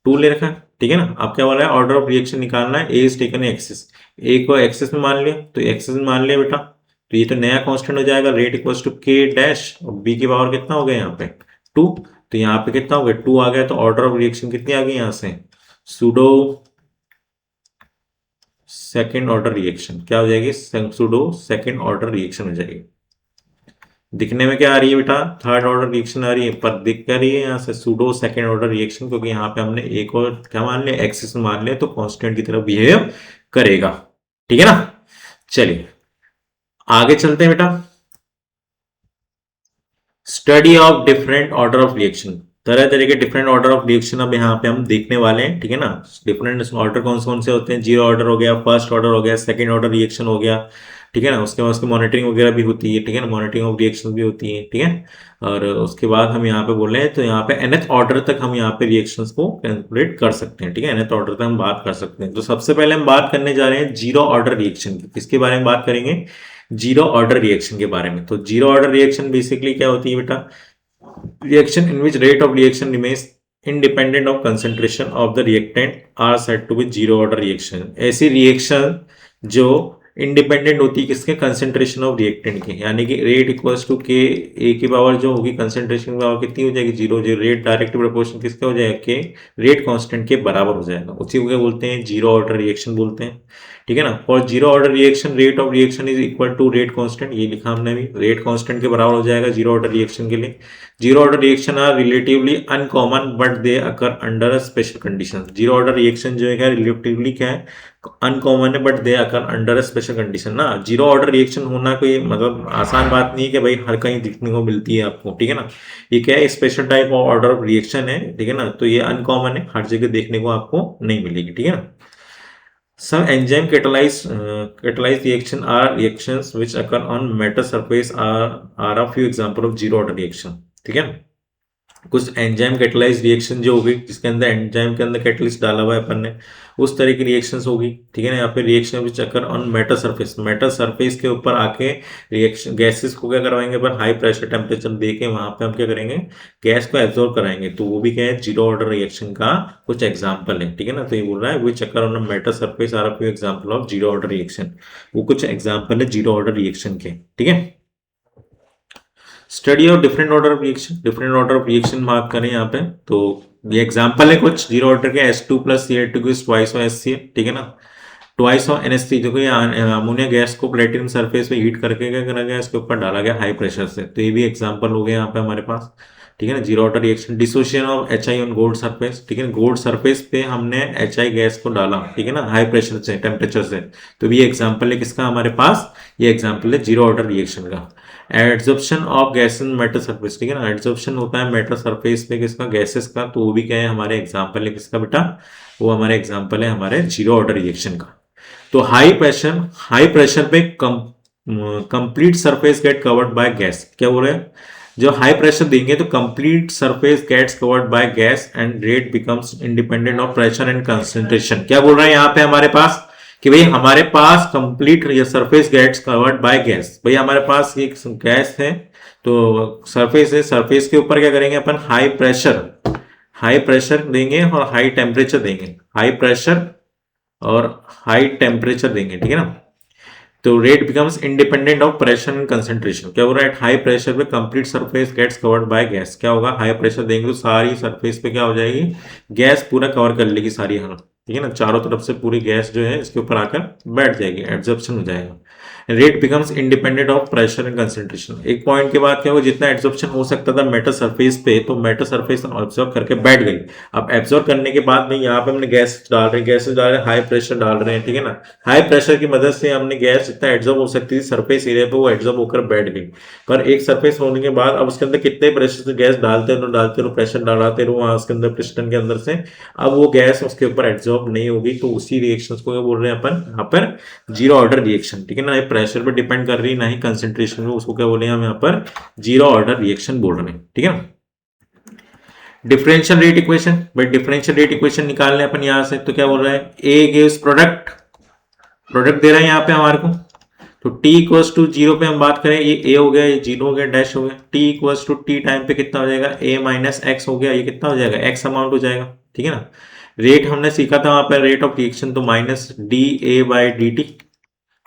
2 ले रखा है, ठीक है ना। अब क्या बोल रहा है ऑर्डर ऑफ रिएक्शन निकालना है, ए इज टेकन एक्सेस, ए को एक्सेस में मान लिया, तो एक्सेस में मान लिया बेटा, तो ये तो नया कांस्टेंट हो जाएगा रेट इक्वल्स टू के डैश और बी की पावर कितना हो गया यहाँ पे 2, तो यहाँ पे कितना हो गया 2 आ गया, तो ऑर्डर ऑफ रिएक्शन कितनी आ गई यहाँ से सूडो सेकंड ऑर्डर रिएक्शन, क्या हो जाएगी सूडो सेकंड ऑर्डर रिएक्शन हो जाएगी। दिखने में क्या आ रही है बेटा थर्ड ऑर्डर रिएक्शन आ रही है, पर दिख क्या रही है यहाँ से सूडो सेकंड ऑर्डर रिएक्शन, क्योंकि यहाँ पे हमने एक और क्या मान लिया एक्सिस मान लिया, तो कांस्टेंट की तरफ बिहेव करेगा, ठीक है ना। चलिए आगे चलते हैं बेटा, study of different order of reaction, तरह तरह के डिफरेंट ऑर्डर ऑफ रिएक्शन अब यहाँ पे हम देखने वाले हैं, ठीक है ना। डिफरेंट ऑर्डर कौन से होते हैं, जीरो ऑर्डर हो गया, फर्स्ट ऑर्डर हो गया, सेकंड ऑर्डर रिएक्शन हो गया, ठीक है ना। उसके बाद उसकी मॉनिटरिंग वगैरह भी होती है, ठीक है ना, मॉनिटरिंग ऑफ रिएक्शन भी होती है, ठीक है। और उसके बाद हम यहाँ पे बोल रहे हैं तो यहाँ पे nth ऑर्डर तक हम यहाँ पे रिएक्शंस को कैलकुलेट कर सकते हैं, ठीक है, nth ऑर्डर तक हम बात कर सकते हैं। तो सबसे पहले हम बात करने जा रहे हैं जीरो ऑर्डर रिएक्शन की, किसके बारे में बात करेंगे जीरो ऑर्डर रिएक्शन के बारे में। तो जीरो ऑर्डर रिएक्शन बेसिकली क्या होती है बेटा, reaction in which rate of reaction remains independent of concentration of the reactant are said to be zero order reaction. ऐसी रिएक्शन जो इंडिपेंडेंट होती है किसके कंसेंट्रेशन ऑफ रिएक्टेंट के, यानी कि rate equals to K A की पावर जो होगी कंसेंट्रेशन की पावर कितनी हो जाएगी जीरो, जो रेट डायरेक्ट प्रोपोर्शन किसका हो जाएगा के रेट कांस्टेंट के बराबर हो जाएगा, उसी को क्या बोलते हैं जीरो ऑर्डर रिएक्शन बोलते हैं, ठीक है ना। For zero order reaction rate of reaction is equal to rate constant, ये लिखा हमने भी, रेट कांस्टेंट के बराबर हो जाएगा जीरो ऑर्डर रिएक्शन के लिए। Zero order reaction are relatively uncommon but they occur under a special condition. Zero order reaction जो है रिलेटिवली क्या है, अनकॉमन है, but they occur under a special condition ना। जीरो ऑर्डर रिएक्शन होना कोई मतलब आसान बात नहीं है कि भाई हर कहीं दिखने को मिलती है आपको, ठीक है ना। ये क्या है, special type of order of reaction है, ठीक है ना। तो ये अनकॉमन है, हर जगह देखने को आपको नहीं मिलेगी, ठीक है ना। Some enzyme catalyze reaction are reactions which occur on metal surface are a few example of zero order reaction, ठीक है। कुछ एंजाइम कैटलाइज रिएक्शन जो होगी जिसके अंदर एंजाइम के अंदर कैटलिस्ट डाला हुआ है अपन ने, उस तरह की रिएक्शंस होगी, ठीक है ना। यहाँ पे reaction which occur on metal surface, metal surface के ऊपर आके रिएक्शन गैसेस को क्या करवाएंगे पर हाई प्रेशर टेम्परेचर दे के वहां पे हम क्या करेंगे, गैस को एब्जॉर्ब कराएंगे। तो वो भी क्या है, जीरो ऑर्डर रिएक्शन का कुछ एग्जाम्पल है, ठीक है ना। तो ये बोल रहा है which occur on metal surface are a few example of zero order reaction, वो कुछ एग्जाम्पल है जीरो ऑर्डर रिएक्शन के, ठीक है। Study of different order of reaction, different order of reaction mark करें यहाँ पे। तो ये एग्जांपल है कुछ जीरो ऑर्डर के, H2 plus Cl2 is twice of HCl, ठीक है ना। ट्वाइस ऑफ NH3, देखो ये अमोनिया गैस को प्लेटिनम सरफेस पे हीट करके क्या करा गया, इसके ऊपर डाला गया हाई प्रेशर से। तो ये भी एग्जांपल हो गया यहाँ पे हमारे पास, ठीक है ना, zero order reaction. Dissociation of HI on gold surface, ठीक है, गोल्ड सरफेस पे हमने HI गैस को डाला, ठीक है ना, हाई प्रेशर से, टेम्परेचर से। तो ये एग्जांपल है किसका हमारे पास, ये एग्जांपल है जीरो ऑर्डर रिएक्शन का। Adsorption of gas in metal surface, ठीक है ना, एड्जॉर्प्शन होता है मेटल सरफेस पे किसका, गैसेस का। तो वो भी क्या है, हमारे एग्जांपल है किसका बेटा, वो हमारे एग्जांपल है हमारे जीरो ऑर्डर रिएक्शन का। तो हाई प्रेशर पे complete surface get covered by gas, क्या बोल रहे हैं, जब हाई प्रेशर देंगे तो complete surface gets covered by gas and rate becomes independent of pressure and concentration. क्या बोल रहे हैं यहाँ पे हमारे पास कि भाई हमारे पास complete surface gets covered by gas. भाई हमारे पास एक गैस है, तो सरफेस है, सरफेस के ऊपर क्या करेंगे अपन, हाई प्रेशर देंगे और हाई टेम्परेचर देंगे, हाई प्रेशर और हाई टेम्परेचर देंगे, ठीक है ना। तो rate becomes independent of pressure and concentration. क्या हो रहा है, हाई प्रेशर पे complete surface gets covered by gas. क्या होगा, हाई प्रेशर देंगे तो सारी सरफेस पे क्या हो जाएगी, गैस पूरा कवर कर लेगी सारी, हाँ, ठीक है ना, चारों तरफ से पूरी गैस जो है इसके ऊपर आकर बैठ जाएगी, एब्जॉर्प्शन हो जाएगा। Rate becomes independent of pressure and concentration. एक पॉइंट के बाद क्या होगा, जितना एब्जॉर्प्शन हो सकता था मेटल सरफेस पे, तो मेटल सरफेस एब्जॉर्ब करके बैठ गई। अब एब्जॉर्ब करने के बाद में यहाँ पे हमने गैसेस डाल रहे हैं, हाई प्रेशर डाल रहे हैं, ठीक है ना। हाई प्रेशर की मदद से हमने गैस जितना एब्जॉर्ब हो सकती थी सरफेस एरिया पे, वो एब्जॉर्ब होकर बैठ गई। पर एक सरफेस होने के बाद अब उसके अंदर कितने प्रेशर से गैस डालते रहो, प्रेशर डालते रहो वहां उसके अंदर पिस्टन के अंदर से, अब वो गैस उसके ऊपर एब्जॉर्ब नहीं होगी। तो उसी रिएक्शंस को क्या बोल रहे हैं अपन यहाँ पर, जीरो ऑर्डर रिएक्शन, ठीक है ना। प्रेशर पर डिपेंड कर रही है ना ही कंसेंट्रेशन में, उसको क्या बोले हम यहाँ पर जीरो ऑर्डर रिएक्शन बोल रहे हैं, ठीक है ना। डिफरेंशियल रेट इक्वेशन, भाई डिफरेंशियल रेट इक्वेशन निकालने अपन यहां से, तो क्या बोल रहा है, ए गिव्स प्रोडक्ट दे रहा है यहाँ पे हमारे को। तो t इक्वल्स टू जीरो पे हम बात करें, ये a हो गया, ये जीरो हो गया, डैश हो गया। t equals to T time पे कितना हो जाएगा, a माइनस एक्स हो गया, ये कितना हो जाएगा, x अमाउंट हो जाएगा, ठीक है ना। रेट हमने सीखा था वहां पर, रेट ऑफ रिएक्शन, तो minus D A by D T,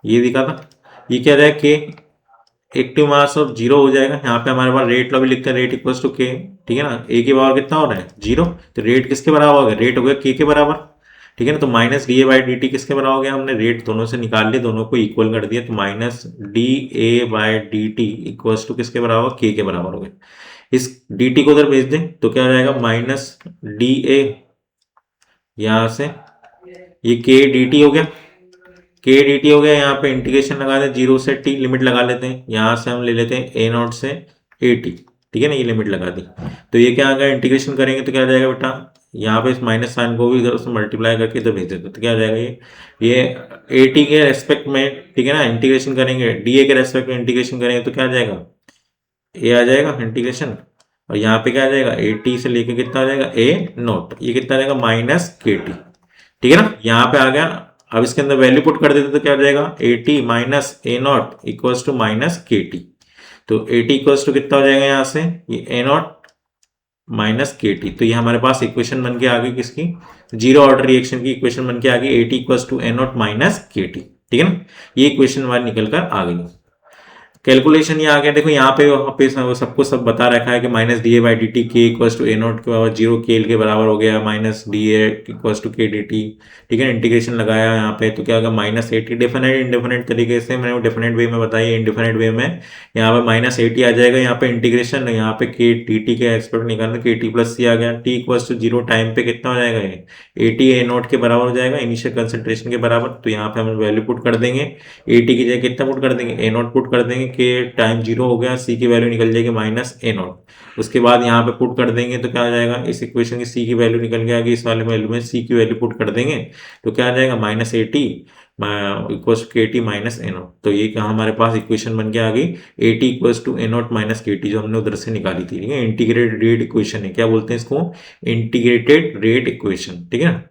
ये दिखा था। ये क्या जाएगा, के एक्टिव मास ऑफ जीरो हो जाएगा। यहाँ पे हमारे पास रेट लॉ भी लिखते हैं, रेट इक्वल्स टू के, ठीक है ना। ए के बराबर कितना हो रहा है, जीरो, तो रेट किसके बराबर हो गया, रेट हो गया के बराबर, ठीक है ना। तो minus D A by D T किसके बराबर हो गया, हमने रेट दोनों से निकाल लिए, दोनों को इक्वल कर दिया, तो minus D A by D T equals to किसके बराबर, के बराबर हो गया। इस डी टी को उधर भेज दें तो क्या हो जाएगा, माइनस डी ए, यहां से ये के डी टी हो गया, के डी टी हो गया। यहाँ पे इंटीग्रेशन लगा दें, जीरो से टी लिमिट लगा लेते हैं, यहाँ से हम ले लेते हैं ए नॉट से ए टी, ठीक है ना, ये लिमिट लगा दी। तो ये क्या आ गया, इंटीग्रेशन करेंगे तो क्या आ जाएगा बेटा, यहाँ पे इस माइनस साइन को भी इधर से मल्टीप्लाई करके इधर भेज देते, तो क्या हो जाएगा, ये ए टी के रेस्पेक्ट में, ठीक है ना, इंटीग्रेशन करेंगे, डी ए के रेस्पेक्ट में इंटीग्रेशन करेंगे तो क्या आ जाएगा, ए आ जाएगा इंटीग्रेशन, और यहाँ पे क्या आ जाएगा, ए टी से लेके कितना आ जाएगा, ए नॉट, ये कितना आ जाएगा, माइनस के टी, ठीक है ना। यहाँ पे आ गया, अब इसके अंदर वैल्यू पुट कर देते तो क्या हो जाएगा, A T minus A not equals to minus K T. तो ए टी इक्वल्स टू कितना हो जाएगा, यहाँ से ये ए नॉट माइनस के टी। तो ये हमारे पास इक्वेशन बन के आ गई किसकी, जीरो ऑर्डर रिएक्शन की इक्वेशन बन के आ गई, A T equals to A not minus K T, ठीक है ना। ये इक्वेशन हमारी निकल कर आ गई। कैलकुलेशन ये आ गया, देखो यहाँ पे सबको सब बता रखा है कि minus D A by D T के इक्वल्स टू ए नोट के बराबर जीरो के एल के बराबर हो गया, minus D A equals to K D T. ठीक है, इंटीग्रेशन लगाया यहाँ पे तो क्या होगा माइनस एटी, डेफिनेट इंडेफिनेट तरीके से मैंने डेफिनेट वे में बताया, इंडेफिनेट वे में यहाँ पे माइनस एटी आ जाएगा। यहाँ पे इंटीग्रेशन यहाँ पे के टी टी के एक्सपेक्ट निकालना, के टी प्लस सी आ गया, T equals to zero time पे कितना हो जाएगा ये एटी ए नोट के बराबर हो जाएगा, इनिशियल कंसेंट्रेशन के बराबर। तो यहाँ पे हम वैल्यू पुट कर देंगे, एटी की जगह कितना पुट कर देंगे ए नोट पुट कर देंगे, के टाइम जीरो हो गया, सी की वैल्यू निकल जाएगी माइनस ए नोट। उसके बाद यहाँ पे पुट कर देंगे तो क्या आ जाएगा, इस इक्वेशन की सी की वैल्यू निकल के आएगी, इस वाले वैल्यू में सी की वैल्यू पुट कर देंगे तो क्या आ जाएगा minus eighty equals to K T minus A note. तो ये क्या हमारे पास इक्वेशन बन के आ गई, A T equals to A not minus K T, जो हमने उधर से निकाली थी। ठीक है, इंटीग्रेटेड रेट इक्वेशन है, क्या बोलते हैं इसको, इंटीग्रेटेड रेट इक्वेशन। ठीक है ना,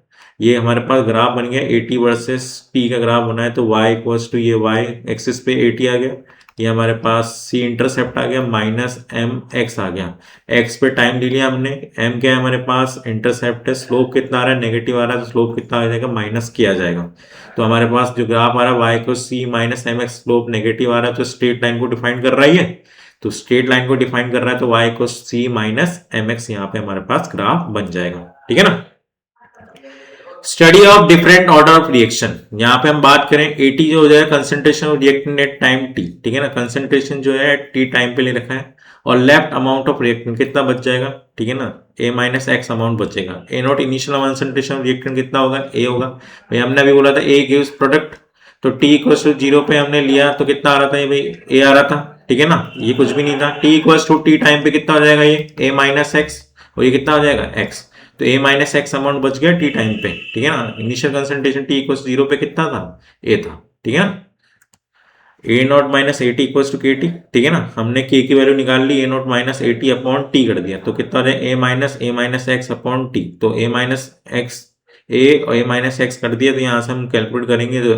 ये हमारे पास ग्राफ बन गया, एटी वर्सेस टी का ग्राफ बना है, तो y इक्वल्स टू ये y एक्सिस पे एटी आ गया, ये हमारे पास c इंटरसेप्ट आ गया माइनस एम एक्स आ गया, x पे टाइम ले लिया हमने, m क्या है हमारे पास इंटरसेप्ट है, स्लोप कितना आ रहा है नेगेटिव आ रहा है, तो स्लोप कितना आ जाएगा माइनस किया जाएगा। तो हमारे पास जो ग्राफ आ रहा है y को c minus M X, slope negative आ रहा है तो स्ट्रेट लाइन को डिफाइन कर रहा है, तो स्ट्रेट लाइन को डिफाइन कर रहा है तो y को c माइनस एम एक्स यहाँ पे हमारे पास ग्राफ बन जाएगा। ठीक है ना, study of different order of reaction, यहाँ पे हम बात करें एटी जो हो जाएगा concentration of reactant at time T. ठीक है ना, कंसंट्रेशन जो है टी टाइम पे ले रखा है, और लेफ्ट अमाउंट ऑफ रिएक्टेंट कितना बच जाएगा। ठीक है ना, ए माइनस एक्स अमाउंट बचेगा, A naught initial concentration of reactant कितना होगा ए होगा, भाई हमने अभी बोला था ए गिव्स प्रोडक्ट, तो टी इक्वल्स टू जीरो पे हमने लिया तो कितना आ रहा था ये भाई ए आ रहा था। ठीक है ना, ये कुछ भी नहीं था, T equals to T time पे कितना हो जाएगा ये ए माइनस एक्स, और ये कितना हो जाएगा एक्स, तो ए माइनस एक्स अमाउंट बच गया टी टाइम पे। ठीक है ना, initial concentration T equal zero पे कितना था ए था। ठीक है ना, A not minus A T equal to K T. ठीक है ना, हमने के की वैल्यू निकाल ली, A not minus A T upon T कर दिया तो कितना हो जाए A minus X upon T, तो ए माइनस एक्स ए और ए माइनस एक्स कर दिया, तो यहाँ से हम कैलकुलेट करेंगे तो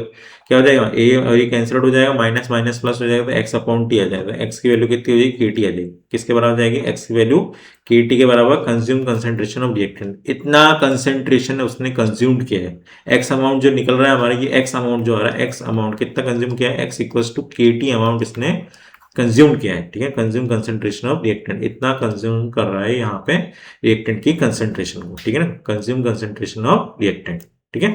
क्या हो जाएगा ए और ये कैंसिल हो जाएगा, माइनस माइनस प्लस हो जाएगा तो एक्स अपॉन टी आ जाएगा, एक्स की वैल्यू कितनी हो जाएगी के टी आ जाएगी, किसके बराबर जाएगी एक्स की वैल्यू के टी के बराबर कंज्यूम कंसेंट्रेशन ऑफ रिएक्टेंट, इतना कंसेंट्रेशन उसने कंज्यूम्ड किया है, एक्स अमाउंट जो निकल रहा है हमारा, ये एक्स अमाउंट जो आ रहा है, एक्स अमाउंट कितना कंज्यूम किया है, x equals to K T amount इसने कंज्यूम किया है। ठीक है, कंज्यूम कंसेंट्रेशन ऑफ रिएक्टेंट, इतना कंज्यूम कर रहा है यहाँ पे रिएक्टेंट की कंसेंट्रेशन को। ठीक है ना, कंज्यूम कंसेंट्रेशन ऑफ रिएक्टेंट। ठीक है,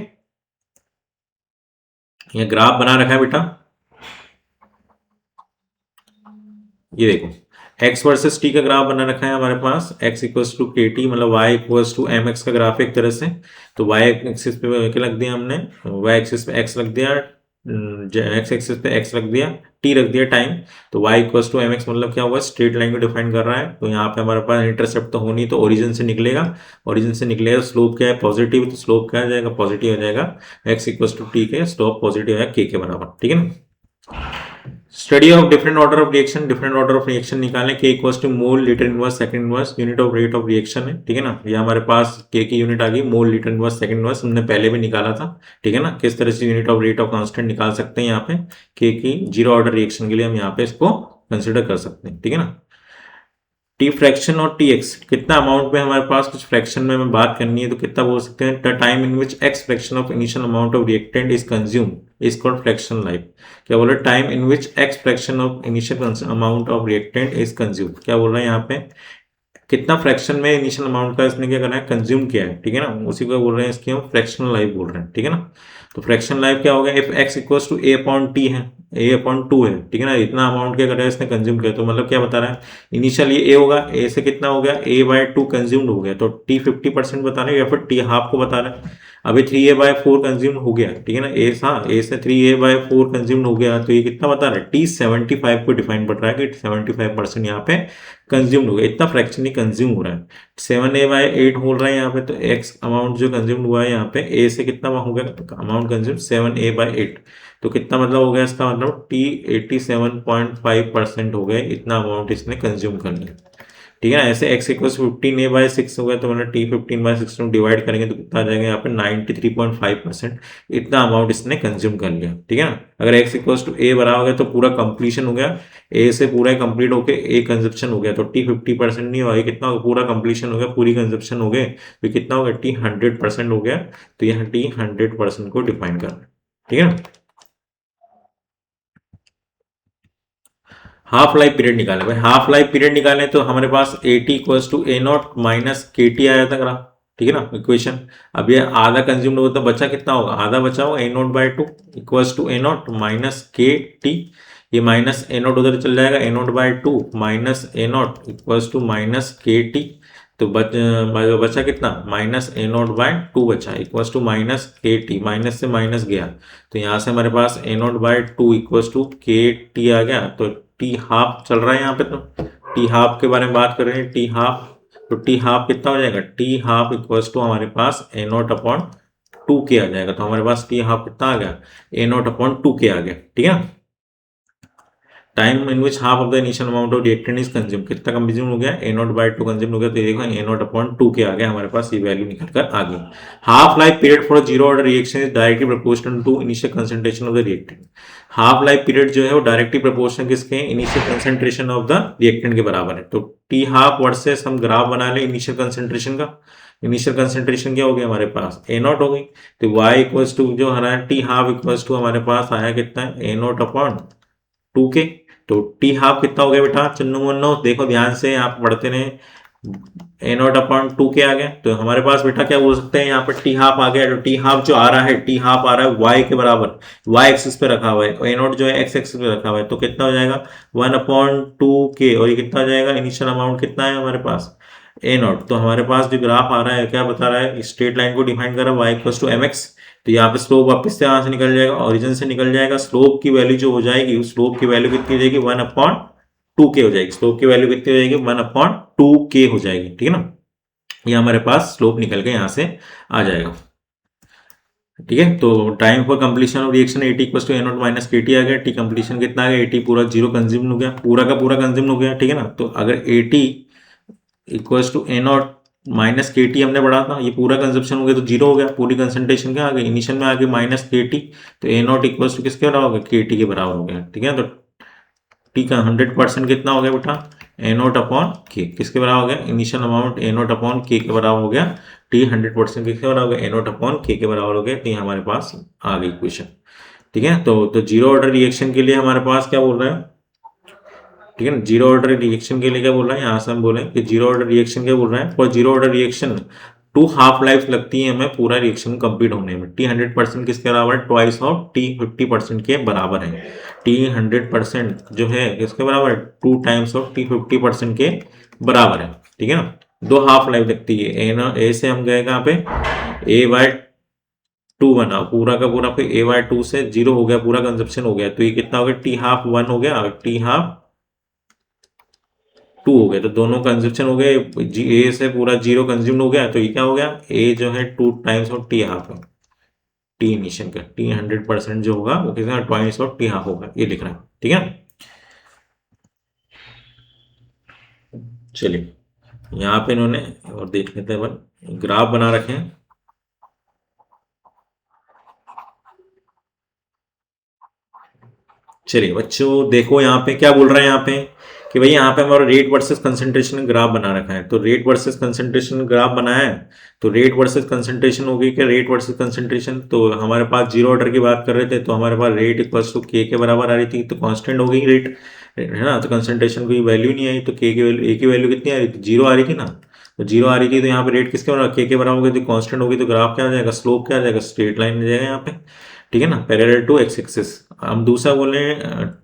ये ग्राफ बना रखा है बेटा, ये देखो x वर्सेस t का ग्राफ बना रखा है हमारे पास, x equals to K T मतलब y equals to M X का ग्राफ एक तरह से, तो y एक्सिस पे क्या रख दिया हमने, y एक्सिस पे x रख दिया, x एक्सिस पे x रख दिया, t रख दिया टाइम, तो y equals to M X मतलब क्या होगा स्ट्रेट लाइन को डिफाइन कर रहा है, तो यहाँ पे हमारे पास इंटरसेप्ट तो होनी, तो ओरिजिन से निकलेगा, ओरिजिन से निकलेगा, स्लोप क्या है पॉजिटिव, तो स्लोप क्या आ जाएगा पॉजिटिव हो जाएगा, x इक्वल्स टू टी के स्लोप पॉजिटिव है के बराबर। ठीक है ना, study of different order of reaction, different order of reaction निकालने, K equals to mole litre inverse second inverse unit of rate of reaction है। ठीक है ना, ये हमारे पास के की यूनिट आ गई, मोल लीटर इनवर्स सेकंड इनवर्स हमने पहले भी निकाला था। ठीक है ना, किस तरह से unit of rate of constant निकाल सकते हैं यहाँ पे, के की जीरो ऑर्डर रिएक्शन के लिए हम यहाँ पे इसको कंसिडर कर सकते हैं। ठीक है ना, टी फ्रैक्शन और टी एक्स कितना अमाउंट में हमारे पास कुछ फ्रैक्शन में हमें बात करनी है तो कितना बोल सकते हैं, the time in which x fraction of initial amount of reactant is consume is called fraction life. क्या बोल रहे हैं, time in which x fraction of initial amount of reactant is consume, क्या बोल रहे हैं यहाँ पे कितना फ्रैक्शन में इनिशियल अमाउंट का इसने क्या करना है कंज्यूम किया है। ठीक है ना, उसी को बोल रहे हैं इसकी हम फ्रैक्शनल लाइफ बोल रहे हैं। ठीक है ना, तो फ्रैक्शन लाइफ क्या होगा, if X equals to A upon T है, ए अपॉन टू है। ठीक है ना, इतना अमाउंट क्या कर रहा है इसने कंज्यूम किया, तो मतलब क्या बता रहा है इनिशियल ये ए होगा, ए से कितना हो गया ए बाय टू कंज्यूम्ड हो गया, तो टी 50% बता रहे हैं या फिर टी हाफ को बता रहा है, अभी 3a/4 कंज्यूम हो गया। ठीक है ना, ए हाँ ए से 3a/4 कंज्यूम हो गया, तो ये कितना बता रहा है टी 75 को डिफाइन पड़ रहा है कि 75% यहाँ पे कंज्यूम हो गया, इतना फ्रैक्शन ही कंज्यूम हो रहा है। 7a/8 बोल रहा है यहाँ पे, तो एक्स अमाउंट जो कंज्यूम हुआ है यहाँ पे ए से कितना हो गया अमाउंट कंज्यूम 7a/8, तो कितना मतलब हो गया इसका मतलब टी 87.5% हो गए, इतना अमाउंट इसने कंज्यूम कर लिया। ठीक है ना, ऐसे x इक्वल्स 15a/6 हो गया, तो मतलब t 15/6 में डिवाइड करेंगे तो कितना आ जाएगा यहाँ पे 93.5%, इतना अमाउंट इसने कंज्यूम कर लिया। ठीक है ना, अगर x इक्वल्स टू a बराबर हो गया तो पूरा कंप्लीशन हो गया, a से पूरा कंप्लीट होके a कंजप्शन हो गया, तो t 50% नहीं हुआ, कितना पूरा कंप्लीशन हो गया, पूरी कंजप्शन हो गए, तो कितना हो गया t 100% हो गया, तो यहाँ t 100% को डिफाइन करना है। ठीक है ना, हाफ लाइफ पीरियड निकाले भाई, हाफ लाइफ पीरियड निकाले तो हमारे पास A T equals to A not minus K T आया था ग्राफ, ठीक है ना इक्वेशन। अब ये आधा कंज्यूम होगा तो बचा कितना होगा, आधा बचा होगा A naught by two equals to A not minus K T. ये माइनस ए नॉट उधर चल जाएगा, A naught by two minus A not equals to minus K T. तो बचा कितना, minus A naught by two बचा equals to minus K T, minus से minus गया तो यहाँ से हमारे पास A naught by two equals to K T आ गया। तो टी हाफ चल रहा है यहाँ पे, तो टी हाफ के बारे में बात कर रहे हैं, टी हाफ। तो टी हाफ कितना हो जाएगा, टी हाफ इक्वल्स टू हमारे पास ए नॉट अपॉन टू के आ जाएगा। तो हमारे पास टी हाफ कितना आ गया, ए नॉट अपॉन टू के आ गया, ठीक है। Time in which half of the initial amount of reactant is consume, कितना कंज्यूम हो गया, ए नॉट बाय टू कंज्यूम हो गया। तो ये देखो ए नॉट अपॉन टू के आ गया हमारे पास, ये वैल्यू निकल कर आ गई। Half life period for zero order reaction is directly proportional to initial concentration of the reactant. Half life period जो है वो डायरेक्टली प्रोपोर्शनल किसके, initial concentration of the reactant के बराबर है। तो टी हाफ वर्सेस हम ग्राफ बना ले इनिशियल कंसंट्रेशन का। इनिशियल कंसंट्रेशन क्या हो गया हमारे पास, ए नॉट हो गई। तो वाई इक्वल्स टू जो हमारा टी हाफ इक्वल्स टू हमारे पास आया कितना, ए नॉट अपॉन टू के। तो टी हाफ कितना हो गया बेटा, चन्नू मुन्नो देखो ध्यान से, आप पढ़ते रहे, ए नॉट अपॉन टू के आ गया। तो हमारे पास बेटा क्या बोल सकते हैं, यहाँ पर टी हाफ आ गया। तो टी हाफ जो आ रहा है, टी हाफ आ रहा है वाई के बराबर, वाई एक्सिस पे रखा हुआ है, ए नॉट जो है एक्स एक्सिस पे रखा हुआ है। तो कितना हो जाएगा, वन अपॉन टू के, और ये कितना हो जाएगा, इनिशियल अमाउंट कितना है हमारे पास, ए नॉट। तो हमारे पास जो ग्राफ आ रहा है क्या बता रहा है, स्ट्रेट लाइन को डिफाइन कर रहा है Y equal to M X. तो यहाँ पे स्लोप वापस से यहाँ से निकल जाएगा, ओरिजिन से निकल जाएगा। स्लोप की वैल्यू जो हो जाएगी, उस स्लोप की वैल्यू कितनी हो जाएगी, वन अपॉन टू के हो जाएगी। स्लोप की वैल्यू कितनी हो जाएगी, वन अपॉन टू के हो जाएगी, ठीक है ना। ये हमारे पास स्लोप निकल के यहाँ से आ जाएगा, ठीक है। तो time for completion of reaction A T equal to A not minus K T आ गया। टी कंप्लीशन कितना आ गया, एटी पूरा जीरो कंज्यूम हो गया, पूरा का पूरा कंज्यूम हो गया, ठीक है ना। तो अगर A T equals to A not minus K T हमने बढ़ा था, ये पूरा कंजप्शन हो गया तो जीरो हो गया, पूरी कंसंट्रेशन क्या आ गई, इनिशियल में आ गई माइनस के टी। तो ए नॉट इक्वल्स टू किसके बराबर हो गया, के टी के बराबर हो गया, ठीक है। तो टी का 100% कितना हो गया बेटा, ए नॉट अपॉन के, किसके बराबर हो गया, initial amount A not upon के बराबर हो गया। टी 100% किसके बराबर हो गया, ए नॉट अपॉन के बराबर हो गया। तो हमारे पास आ गई क्वेश्चन, ठीक है। तो जीरो ऑर्डर रिएक्शन के लिए हमारे पास क्या बोल रहे हैं, ठीक है ना। जीरो ऑर्डर रिएक्शन के लिए क्या बोल रहा है, यहाँ से हम बोले कि जीरो ऑर्डर रिएक्शन क्या बोल रहे हैं, for zero order reaction two half life लगती है हमें पूरा रिएक्शन कंप्लीट होने में। टी 100% किसके बराबर है, ट्वाइस ऑफ टी 50% के बराबर है। टी 100% जो है किसके बराबर है, टू टाइम्स ऑफ टी 50% के बराबर है, ठीक है ना। दो हाफ लाइफ लगती है, ए ना, ए से हम गए कहाँ पे, ए बाय टू बना पूरा का पूरा, फिर ए बाय टू से जीरो हो गया, पूरा कंजप्शन हो गया। तो ये कितना हो गया, टी हाफ वन हो गया, टी हाफ टू हो गया। तो दोनों कंजप्शन हो गए, ए से पूरा जीरो कंज्यूम हो गया। तो ये क्या हो गया, ए जो है two times of T half है, टी इनिशियल का, टी 100% जो होगा वो कितना ट्वाइस ऑफ टी हाफ होगा, ये लिख रहा है, ठीक है। चलिए यहाँ पे इन्होंने और देख लेते हैं, ग्राफ बना रखे हैं। चलिए बच्चों देखो यहाँ पे क्या बोल रहा है, यहाँ पे कि भाई यहाँ पे हमारा रेट वर्सेस कंसंट्रेशन ग्राफ बना रखा है। तो रेट वर्सेस कंसंट्रेशन ग्राफ बनाया है, तो रेट वर्सेस कंसंट्रेशन हो गई क्या, रेट वर्सेस कंसंट्रेशन। तो हमारे पास जीरो ऑर्डर की बात कर रहे थे, तो हमारे पास रेट इक्वल्स टू के बराबर आ रही थी, तो कांस्टेंट हो गई रेट, है ना। तो कंसंट्रेशन की वैल्यू नहीं आई, तो के की वैल्यू, ए की वैल्यू कितनी आ रही थी, जीरो आ रही थी ना। तो जीरो आ रही थी, तो यहाँ पे रेट किसके बराबर, के बराबर हो गई, तो कांस्टेंट हो गई। तो ग्राफ क्या आ जाएगा, स्लोप क्या आ जाएगा, स्ट्रेट लाइन आ जाएगा यहाँ पे, ठीक है ना, पैरेलल टू एक्स एक्सिस। हम दूसरा बोले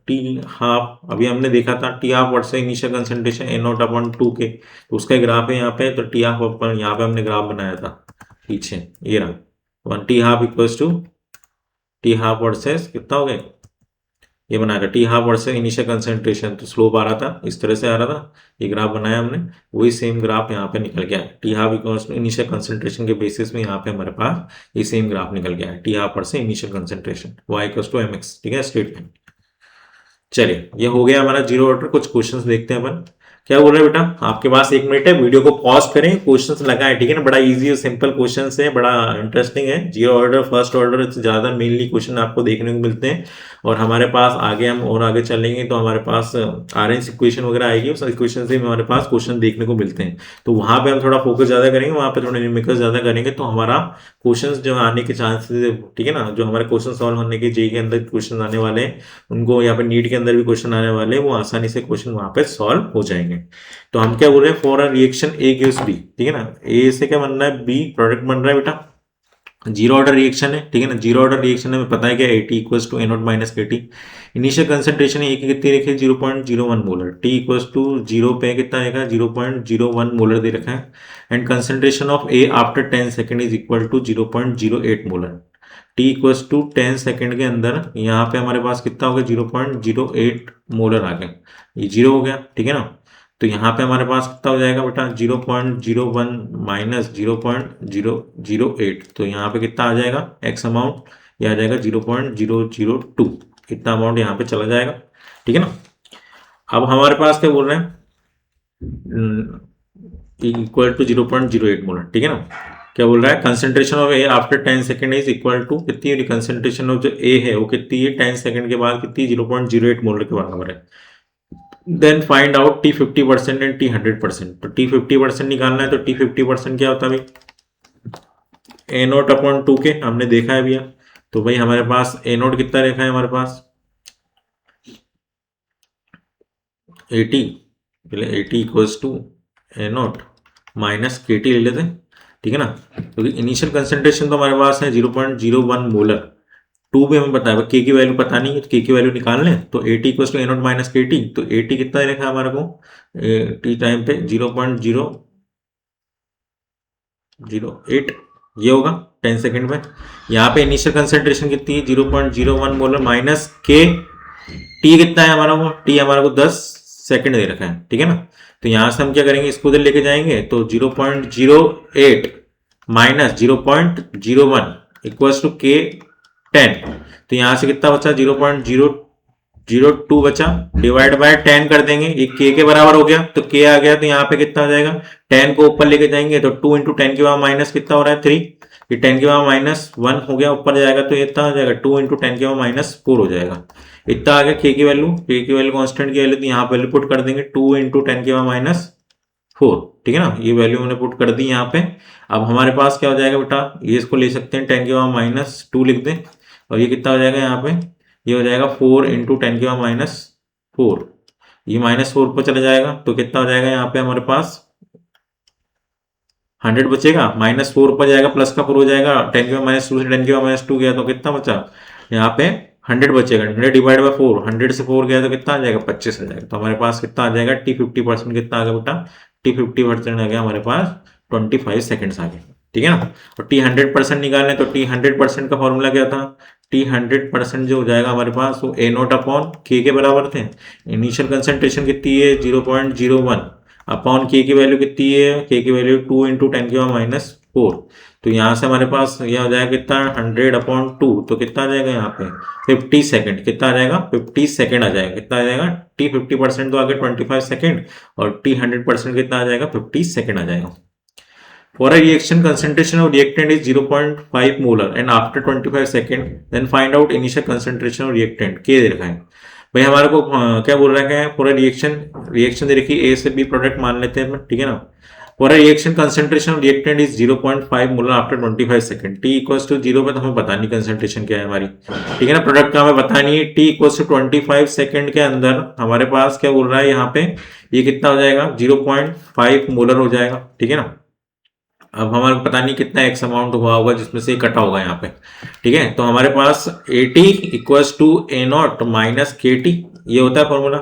टी हाफ, अभी हमने देखा था T half versus initial concentration A not upon two के, तो उसका ग्राफ है यहाँ पे। तो टी हाफ अपन यहाँ पे हमने ग्राफ बनाया था पीछे, ये रहा, one T half equals to T half versus कितना हो गया, ये बनाया था T half versus initial concentration. तो स्लोप आ रहा था, इस तरह से आ रहा था, ये ग्राफ बनाया हमने, वही सेम ग्राफ यहाँ पे निकल गया। T half equals to initial concentration के बेसिस में यहाँ पे हमारे पास ये सेम ग्राफ निकल गया है, T half versus initial concentration, Y equals to M X, ठीक है, स्ट्रेट लाइन। चलिए ये हो गया हमारा जीरो ऑर्डर। कुछ क्वेश्चंस देखते हैं अपन। क्या बोल रहे हैं बेटा, आपके पास 1 मिनट है, वीडियो को पॉज करें, क्वेश्चंस लगाएं, ठीक है ना। बड़ा इजी और सिंपल क्वेश्चंस है, बड़ा इंटरेस्टिंग है। जीरो ऑर्डर फर्स्ट ऑर्डर से ज़्यादा मेनली क्वेश्चन आपको देखने को मिलते हैं। और हमारे पास आगे हम और आगे चलेंगे तो हमारे पास आरएनएस इक्वेशन वगैरह आएगी, उस इक्वेशन से हमारे पास क्वेश्चन देखने को मिलते हैं। तो वहाँ पे हम थोड़ा फोकस ज़्यादा करेंगे, वहाँ पे थोड़ा न्यूमेरिकल ज़्यादा करेंगे, तो हमारा क्वेश्चंस जो आने के चांसेस, ठीक है ना, जो हमारे क्वेश्चन सॉल्व होने के जेई के अंदर क्वेश्चन आने वाले हैं, उनको यहाँ पे नीट के अंदर भी क्वेश्चन आने वाले हैं, वो आसानी से क्वेश्चन वहाँ पे सॉल्व हो जाएंगे। तो हम क्या बोल रहे हैं, for a reaction A gives B, ठीक है ना, ए से क्या बन रहा है, बी प्रोडक्ट बन रहा है बेटा, जीरो ऑर्डर रिएक्शन है, ठीक है ना। जीरो ऑर्डर रिएक्शन हमें पता है क्या, A T equals to A not minus K T. Initial concentration A की कितनी रखी है, 0.01 molar, T equals to zero पे कितना रहेगा, 0.01 मोलर दे रखा है। And concentration of A after 10 second is equal to 0.08 molar. T equals to 10 second के अंदर यहाँ पे हमारे पास कितना हो गया, 0.08 मोलर आ गया, ये जीरो हो गया, ठीक है ना। तो यहाँ पे हमारे पास कितना हो जाएगा बेटा, 0.01 माइनस 0.008, तो यहाँ पे कितना आ जाएगा एक्स अमाउंट, ये आ जाएगा 0.002, इतना अमाउंट यहाँ पे चला जाएगा, ठीक है ना। अब हमारे पास क्या बोल रहे हैं, इक्वल टू 0.08 मोलर, ठीक है ना। क्या बोल रहा है, concentration of A after 10 second is equal to कितनी है, कंसेंट्रेशन ऑफ जो ए है वो कितनी है, 10 सेकेंड के बाद कितनी, 0.08 मोलर के बराबर है। Then find out T 50% and T 100%। तो टी 50% निकालना है, तो टी 50% क्या होता है भाई, ए नोट अपॉन 2 के, हमने देखा है भैया। तो भाई हमारे पास ए नोट कितना रेखा है हमारे पास, 80, पहले 80 equals to A not minus K T ले लेते हैं, ठीक है ना। क्योंकि इनिशियल कंसेंट्रेशन तो हमारे पास है 0.01 मोलर, 2 भी हमें पता है, के की वैल्यू पता नहीं है, तो के की वैल्यू निकाल लें। तो 80 equals to A not minus K T, तो 80 कितना रखा हमारे को टी टाइम पे 0.008, ये होगा 10 सेकेंड में। यहाँ पे इनिशियल कंसेंट्रेशन कितनी है, 0.01 मोलर माइनस के, टी कितना है हमारा को, टी हमारा को 10 सेकेंड दे रखा है, ठीक है ना। तो यहाँ से हम क्या करेंगे, इसको उधर लेके जाएंगे, तो 0.08 माइनस 0.01 इक्वल्स टू के 10, तो यहाँ से कितना बचा, 0.002 बचा, डिवाइड बाय 10 कर देंगे, ये के बराबर हो गया, तो के आ गया, तो यहाँ पे कितना आ जाएगा, 10 को ऊपर लेके जाएंगे, तो 2 इंटू 10 के बाद माइनस कितना हो रहा है, 3, ये 10 के बाद माइनस 1 हो गया, ऊपर जाएगा तो इतना हो जाएगा, 2 इंटू 10 के बाद माइनस 4 हो जाएगा, इतना आ गया के की वैल्यू, के की वैल्यू कॉन्स्टेंट की वैल्यू, तो यहाँ वैल्यू पुट कर देंगे 2 इंटू 10 के बाद माइनस 4, ठीक है ना। ये वैल्यू हमने पुट कर दी यहाँ पे। अब हमारे पास क्या हो जाएगा बेटा, ये इसको ले सकते हैं 10 के बाद माइनस 2 लिख दें, और ये कितना हो जाएगा यहाँ पे, ये हो जाएगा 4 इंटू 10 के बाद माइनस 4, ये -4 पर चला जाएगा, तो कितना हो जाएगा यहाँ पे हमारे पास 100 बचेगा, -4 पर जाएगा, प्लस का 4 हो जाएगा, 10 के बाद -2 से 10 के बाद -2 गया, तो कितना बचा यहाँ पे 100 बचेगा, 100 डिवाइड बाय 4, 100 से 4 गया तो कितना आ जाएगा, 25 आ जाएगा। तो हमारे पास कितना आ जाएगा, टी 50% कितना आ गया बेटा, टी 50% आ गया हमारे पास 25 सेकेंड्स आ गए, ठीक है ना। और टी 100% निकालने, तो टी 100% का फॉर्मूला क्या था, टी 100% जो हो जाएगा हमारे पास वो ए नोट अपॉन के बराबर थे। इनिशियल कंसेंट्रेशन कितनी है, 0.01 अपॉन के की वैल्यू कितनी है, के की वैल्यू 2 इंटू 10 के बाद माइनस 4, तो यहाँ से हमारे पास यह हो जाएगा कितना, 100/2, तो कितना आ जाएगा यहाँ पे 50 सेकेंड, कितना आ जाएगा 50 सेकेंड आ जाएगा, कितना आ जाएगा, टी 50% तो आ गया 25 सेकेंड, और टी 100% कितना आ जाएगा, 50 सेकेंड आ जाएगा। For a reaction, concentration of reactant is 0.5 molar and after 25 second, then find out initial concentration of reactant, K दे रखा है भाई हमारे को, क्या बोल रहा है, पूरा रिएक्शन दे रखी है, ए से बी प्रोडक्ट मान लेते हैं, ठीक है ना। For a reaction concentration of reactant is 0.5 molar after 25 second, T equals to 0 पे तो हमें पता नहीं कंसेंट्रेशन क्या है हमारी, ठीक है ना, प्रोडक्ट का हमें पता नहीं है। टी इक्वल्स टू 25 सेकंड के अंदर हमारे पास क्या बोल रहा है यहाँ पे, ये कितना हो जाएगा, 0.5 मोलर हो जाएगा, ठीक है ना। अब हमारे को पता नहीं कितना एक्स अमाउंट हुआ होगा जिसमें से कटा होगा यहाँ पे, ठीक है। तो हमारे पास AT equals to A not minus K T, ये होता है फॉर्मूला।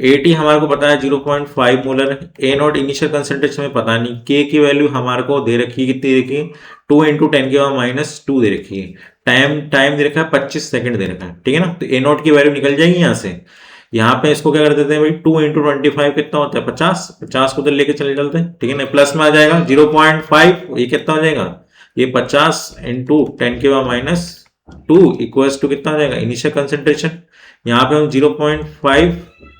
AT हमारे को पता है 0.5 molar, A naught initial concentration में पता नहीं, के की वैल्यू हमारे को दे रखी है, कितनी रखी है, 2 इंटू 10 के बाद -2 दे रखी है, टाइम दे रखा है 25 सेकंड दे रखा है, ठीक है ना। तो ए नॉट की वैल्यू निकल जाएगी यहाँ से, यहाँ पे इसको क्या कर देते हैं भाई, 2 इंटू 25 कितना होता है, 50 को उधर लेके चले चलते हैं, ठीक है ना, प्लस में आ जाएगा 0.5, ये कितना हो जाएगा, ये 50 इंटू 10 के बाद -2 इक्वल्स टू कितना हो जाएगा, इनिशियल कंसेंट्रेशन, यहाँ पे हम 0.5,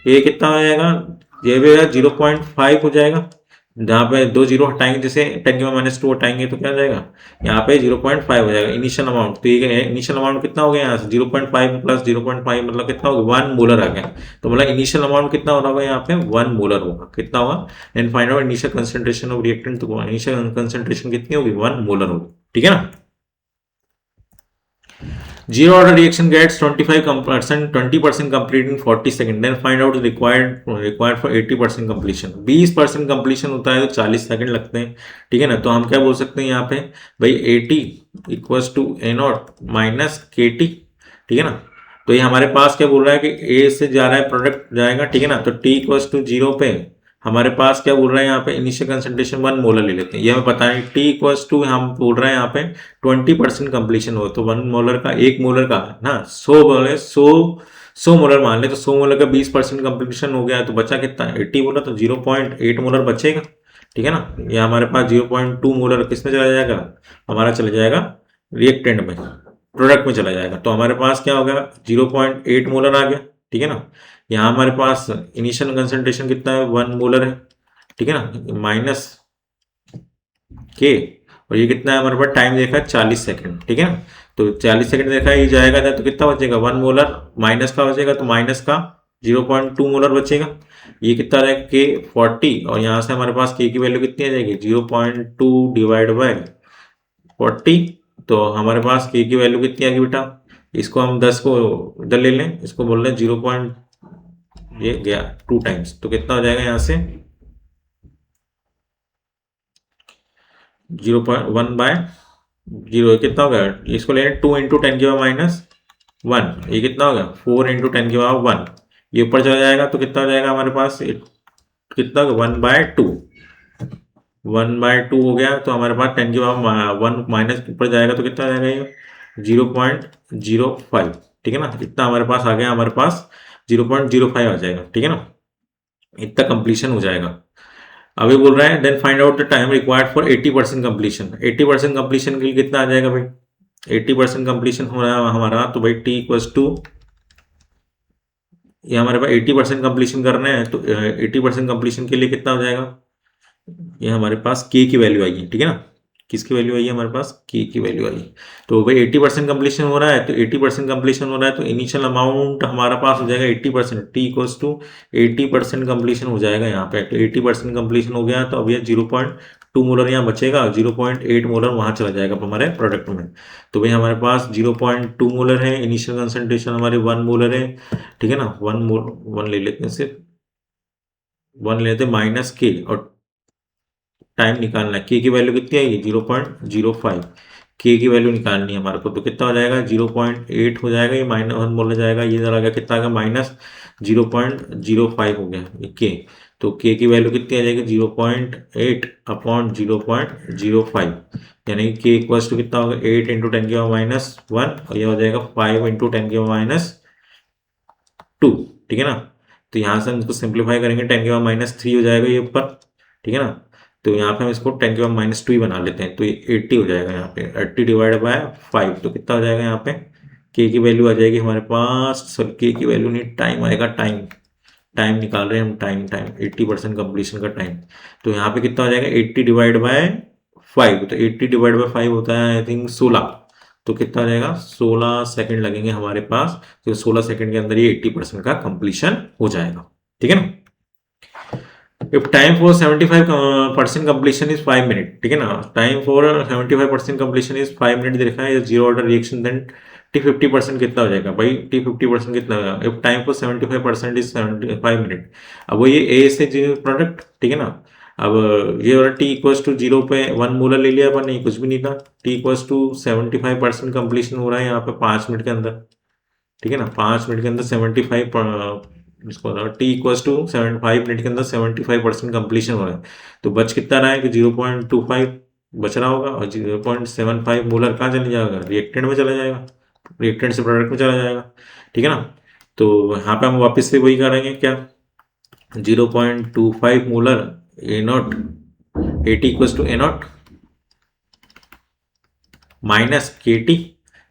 ये कितना हो जाएगा ये भी 0.5 हो जाएगा। जहाँ पे 2 जीरो हटाएंगे, जैसे 10⁻², हटाएंगे तो क्या हो जाएगा, यहाँ पे 0.5 हो जाएगा इनिशियल अमाउंट। तो ये इनिशियल अमाउंट कितना हो गया यहाँ से, 0.5 प्लस 0.5 मतलब कितना होगा, 1 मोलर आ गया। तो मतलब इनिशियल अमाउंट कितना हो रहा होगा यहाँ पे, 1 मोलर होगा। कितना होगा, and find out initial concentration of reactant. तो इनिशियल कंसेंट्रेशन कितनी होगी, 1 मोलर होगी। ठीक है ना। Zero order reaction gets 25%, 20% complete in 40 seconds. Then find out the required for 80% completion. 20% completion होता है तो 40 सेकंड लगते हैं। ठीक है ना। तो हम क्या बोल सकते हैं यहाँ पे, भाई 80 equals to A not minus K T. ठीक है ना। तो ये हमारे पास क्या बोल रहा है कि ए से जा रहा है, प्रोडक्ट जाएगा। ठीक है ना। तो टी इक्वल्स टू 0 पे हमारे पास क्या बोल रहा है यहाँ पे, इनिशियल कंसेंट्रेशन 1 मोलर ले लेते हैं, ये हमें पता है। टी इक्वल्स टू हम बोल रहे हैं यहाँ पे 20% कंप्लीशन हो, तो 1 मोलर का, 1 मोलर का ना 100 बोले, 100 मोलर मान ले, तो 100 मोलर का 20% कंप्लीशन हो गया, तो बचा कितना, 80 मोलर। तो 0.8 मोलर बचेगा। ठीक है ना। ये हमारे पास 0.2 मोलर किसमें चला जाएगा, हमारा चला जाएगा रिएक्टेंट में, प्रोडक्ट में चला जाएगा। तो हमारे पास क्या होगा, 0.8 मोलर आ गया। ठीक है ना। यहाँ हमारे पास इनिशियल कंसेंट्रेशन कितना है, 1 मोलर है। ठीक है ना, माइनस के, और ये कितना है हमारे पास, टाइम देखा है 40 सेकंड। ठीक है ना। तो 40 सेकंड देखा है, ये जाएगा था तो कितना बचेगा, 1 मोलर माइनस का बचेगा, तो माइनस का 0.2 मोलर बचेगा। ये कितना रहेगा, के 40, और यहाँ से हमारे पास के की वैल्यू कितनी आ जाएगी, 0.2 डिवाइड बाय 40। तो हमारे पास के की वैल्यू कितनी आ गई बेटा, इसको हम 10 को इधर ले लें, इसको बोल रहे हैं 0. ये गया 2 टाइम्स, तो कितना हो जाएगा यहाँ से 0.1/0, कितना हो गया, इसको ले लें 2 इंटू 10⁻⁻1, ये कितना हो गया 4 इंटू 10⁻1। ये ऊपर चला जाएगा तो कितना हो जाएगा हमारे पास, कितना होगा 1/2, 1/2 हो गया। तो हमारे पास 10⁻1 माइनस ऊपर जाएगा तो कितना हो जाएगा, ये 0.05। ठीक है ना। इतना हमारे पास आ गया, हमारे पास 0.05 आ जाएगा। ठीक है ना। इतना कंप्लीशन हो जाएगा। अभी बोल रहा है, then find out the time required for 80% completion. 80% completion के लिए कितना आ जाएगा भाई, 80% कंप्लीशन हो रहा है हमारा, तो भाई टी इक्वल्स टू, ये हमारे पास 80% कंप्लीशन करना है, तो 80% कंप्लीशन के लिए कितना हो जाएगा, ये हमारे पास के की वैल्यू आएगी। ठीक है ना। किसकी वैल्यू आई है हमारे पास, के की वैल्यू आई। तो भाई 80% कंप्लीशन हो रहा है, तो 80% कंप्लीशन हो रहा है, तो इनिशियल अमाउंट हमारा पास हो जाएगा 80%, टी इक्वल्स टू 80% कंप्लीशन हो जाएगा यहाँ पे। तो 80% कंप्लीशन हो गया, तो अब ये 0.2 मोलर यहाँ बचेगा, 0.8 मोलर वहाँ चला जाएगा हमारे प्रोडक्ट में। तो भाई हमारे पास 0.2 मोलर है, इनिशियल कंसेंट्रेशन हमारे 1 मोलर है। ठीक है ना। 1 ले लेते हैं, सिर्फ 1 लेते हैं, माइनस के, और टाइम निकालना है, के की वैल्यू कितनी आएगी 0.05, के की वैल्यू निकालनी है हमारे को। तो कितना हो जाएगा 0.8 हो जाएगा, ये -1 बोला जाएगा, ये इधर आ गया, कितना आ गया -0.05 हो गया ये के। तो के की वैल्यू कितनी आ जाएगी 0.8 अपॉन 0.05, यानी कि के इक्वल्स टू कितना होगा 8 इंटू 10⁻⁻1, और ये हो जाएगा 5 इंटू 10⁻²। ठीक है ना। तो यहाँ से हम इसको सिंप्लीफाई करेंगे, 10⁻³ हो जाएगा ये ऊपर। ठीक है ना। तो यहाँ पे हम इसको 10⁻² ही बना लेते हैं, तो ये 80 हो जाएगा यहाँ पे, 80 डिवाइड बाय 5, तो कितना हो जाएगा यहाँ पे, के की वैल्यू आ जाएगी हमारे पास, सॉरी के की वैल्यू नहीं, टाइम आएगा, टाइम, टाइम निकाल रहे हैं हम, टाइम, 80% कंप्लीशन का टाइम। तो यहाँ पे कितना हो जाएगा 80 डिवाइड बाय 5, तो 80 डिवाइड बाय 5 होता है आई थिंक 16। तो कितना हो जाएगा 16 सेकंड लगेंगे हमारे पास, तो 16 सेकंड के अंदर ये 80% का कंप्लीशन हो जाएगा। ठीक है ना। If time for 75% completion is 5 minute, ठीक है ना, time for 75% completion is 5 minute दे रखा है, zero order reaction, then T 50% कितना हो जाएगा भाई, टी 50% कितना होगा, if time for 75% is 75 minute. अब वो ये ए से जी प्रोडक्ट, ठीक है ना। अब ये वाला टी इक्वल्स टू 0 पे 1 मोलर ले लिया अपन, नहीं कुछ भी नहीं था, टी इक्वल्स टू 75% कंप्लीशन हो रहा है यहाँ पे 5 मिनट के अंदर। ठीक है ना। 5 मिनट के अंदर 75, इसको टी इक्वल्स टू 75 मिनट के अंदर 75% कंप्लीशन हो रहा है। तो बच कितना रहा है कि 0.25 बच रहा होगा, और 0.75 मोलर कहाँ चले जाएगा, रिएक्टेंट में चला जाएगा, रिएक्टेंट से प्रोडक्ट में चला जाएगा। ठीक है ना। तो यहाँ पे हम वापस से वही करेंगे, क्या 0.25 molar A not, A T equals to A not minus K T,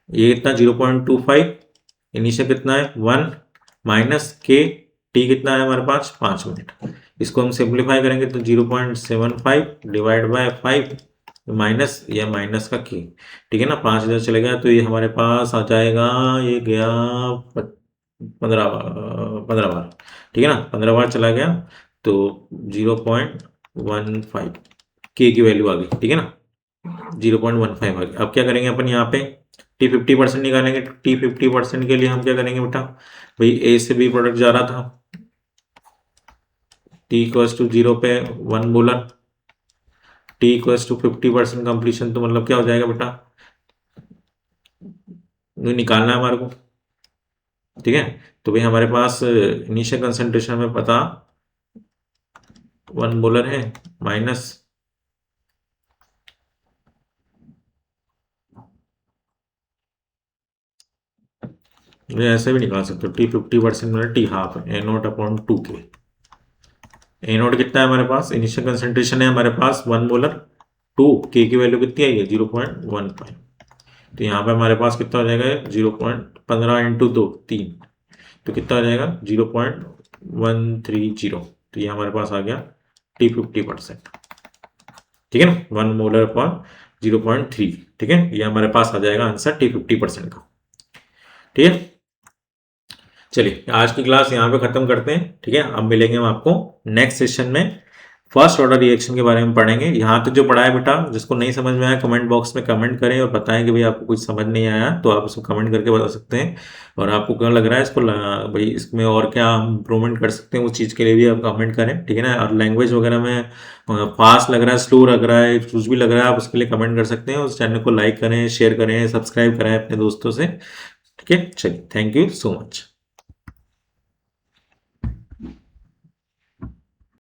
ये कितना 0.25, इनिशियल कितना है 1 माइनस के टी कितना है हमारे पास 5 मिनट। इसको हम सिंप्लीफाई करेंगे तो 0.75 डिवाइड बाय 5 माइनस, या माइनस का की, ठीक है ना, 5 इधर चले गया तो ये हमारे पास आ जाएगा, ये गया 15 बार, ठीक है ना, 15 बार चला गया तो 0.15 के की वैल्यू आ गई, ठीक है ना, 0.15 आ गई। अब क्या करेंगे अपन यहाँ पे टी 50% निकालेंगे। टी 50% के लिए हम क्या करेंगे बेटा, भाई ए से बी प्रोडक्ट जा रहा था, टी इक्वल्स टू 0 पे 1 molar, T equals to 50% completion, तो मतलब क्या हो जाएगा बेटा, निकालना है हमारे को, ठीक है। तो भाई हमारे पास इनिशियल कंसंट्रेशन में पता 1 मोलर है, माइनस ऐसे भी निकाल सकते हो, टी 50% में टी हाफ है, ए नोट अपॉन 2 के। ए नोट कितना है हमारे पास, इनिशियल कंसंट्रेशन है हमारे पास 1 मोलर, 2 के की वैल्यू कितनी आई है 0.15, तो यहाँ पे हमारे पास कितना हो जाएगा 0.15 इंटू 2 3, तो कितना हो जाएगा 0.130, तो ये हमारे पास आ गया टी 50%, ठीक है ना, 1 मोलर अपॉन 0.3, ठीक है, ये हमारे पास आ जाएगा आंसर टी 50% का, ठीक है। चलिए आज की क्लास यहाँ पे खत्म करते हैं, ठीक है। अब मिलेंगे हम आपको नेक्स्ट सेशन में, फर्स्ट ऑर्डर रिएक्शन के बारे में पढ़ेंगे। यहाँ तक जो पढ़ा है बेटा, जिसको नहीं समझ में आया कमेंट बॉक्स में कमेंट करें और बताएं कि भाई आपको कुछ समझ नहीं आया, तो आप उसको कमेंट करके बता सकते हैं। और आपको क्या लग रहा है इसको, भाई इसमें और क्या हम इम्प्रूवमेंट कर सकते हैं, उस चीज़ के लिए भी आप कमेंट करें, ठीक है ना। और लैंग्वेज वगैरह में फास्ट लग रहा है, स्लो लग रहा है, कुछ भी लग रहा है, आप उसके लिए कमेंट कर सकते हैं। उस चैनल को लाइक करें, शेयर करें, सब्सक्राइब करें अपने दोस्तों से, ठीक है। चलिए, थैंक यू सो मच।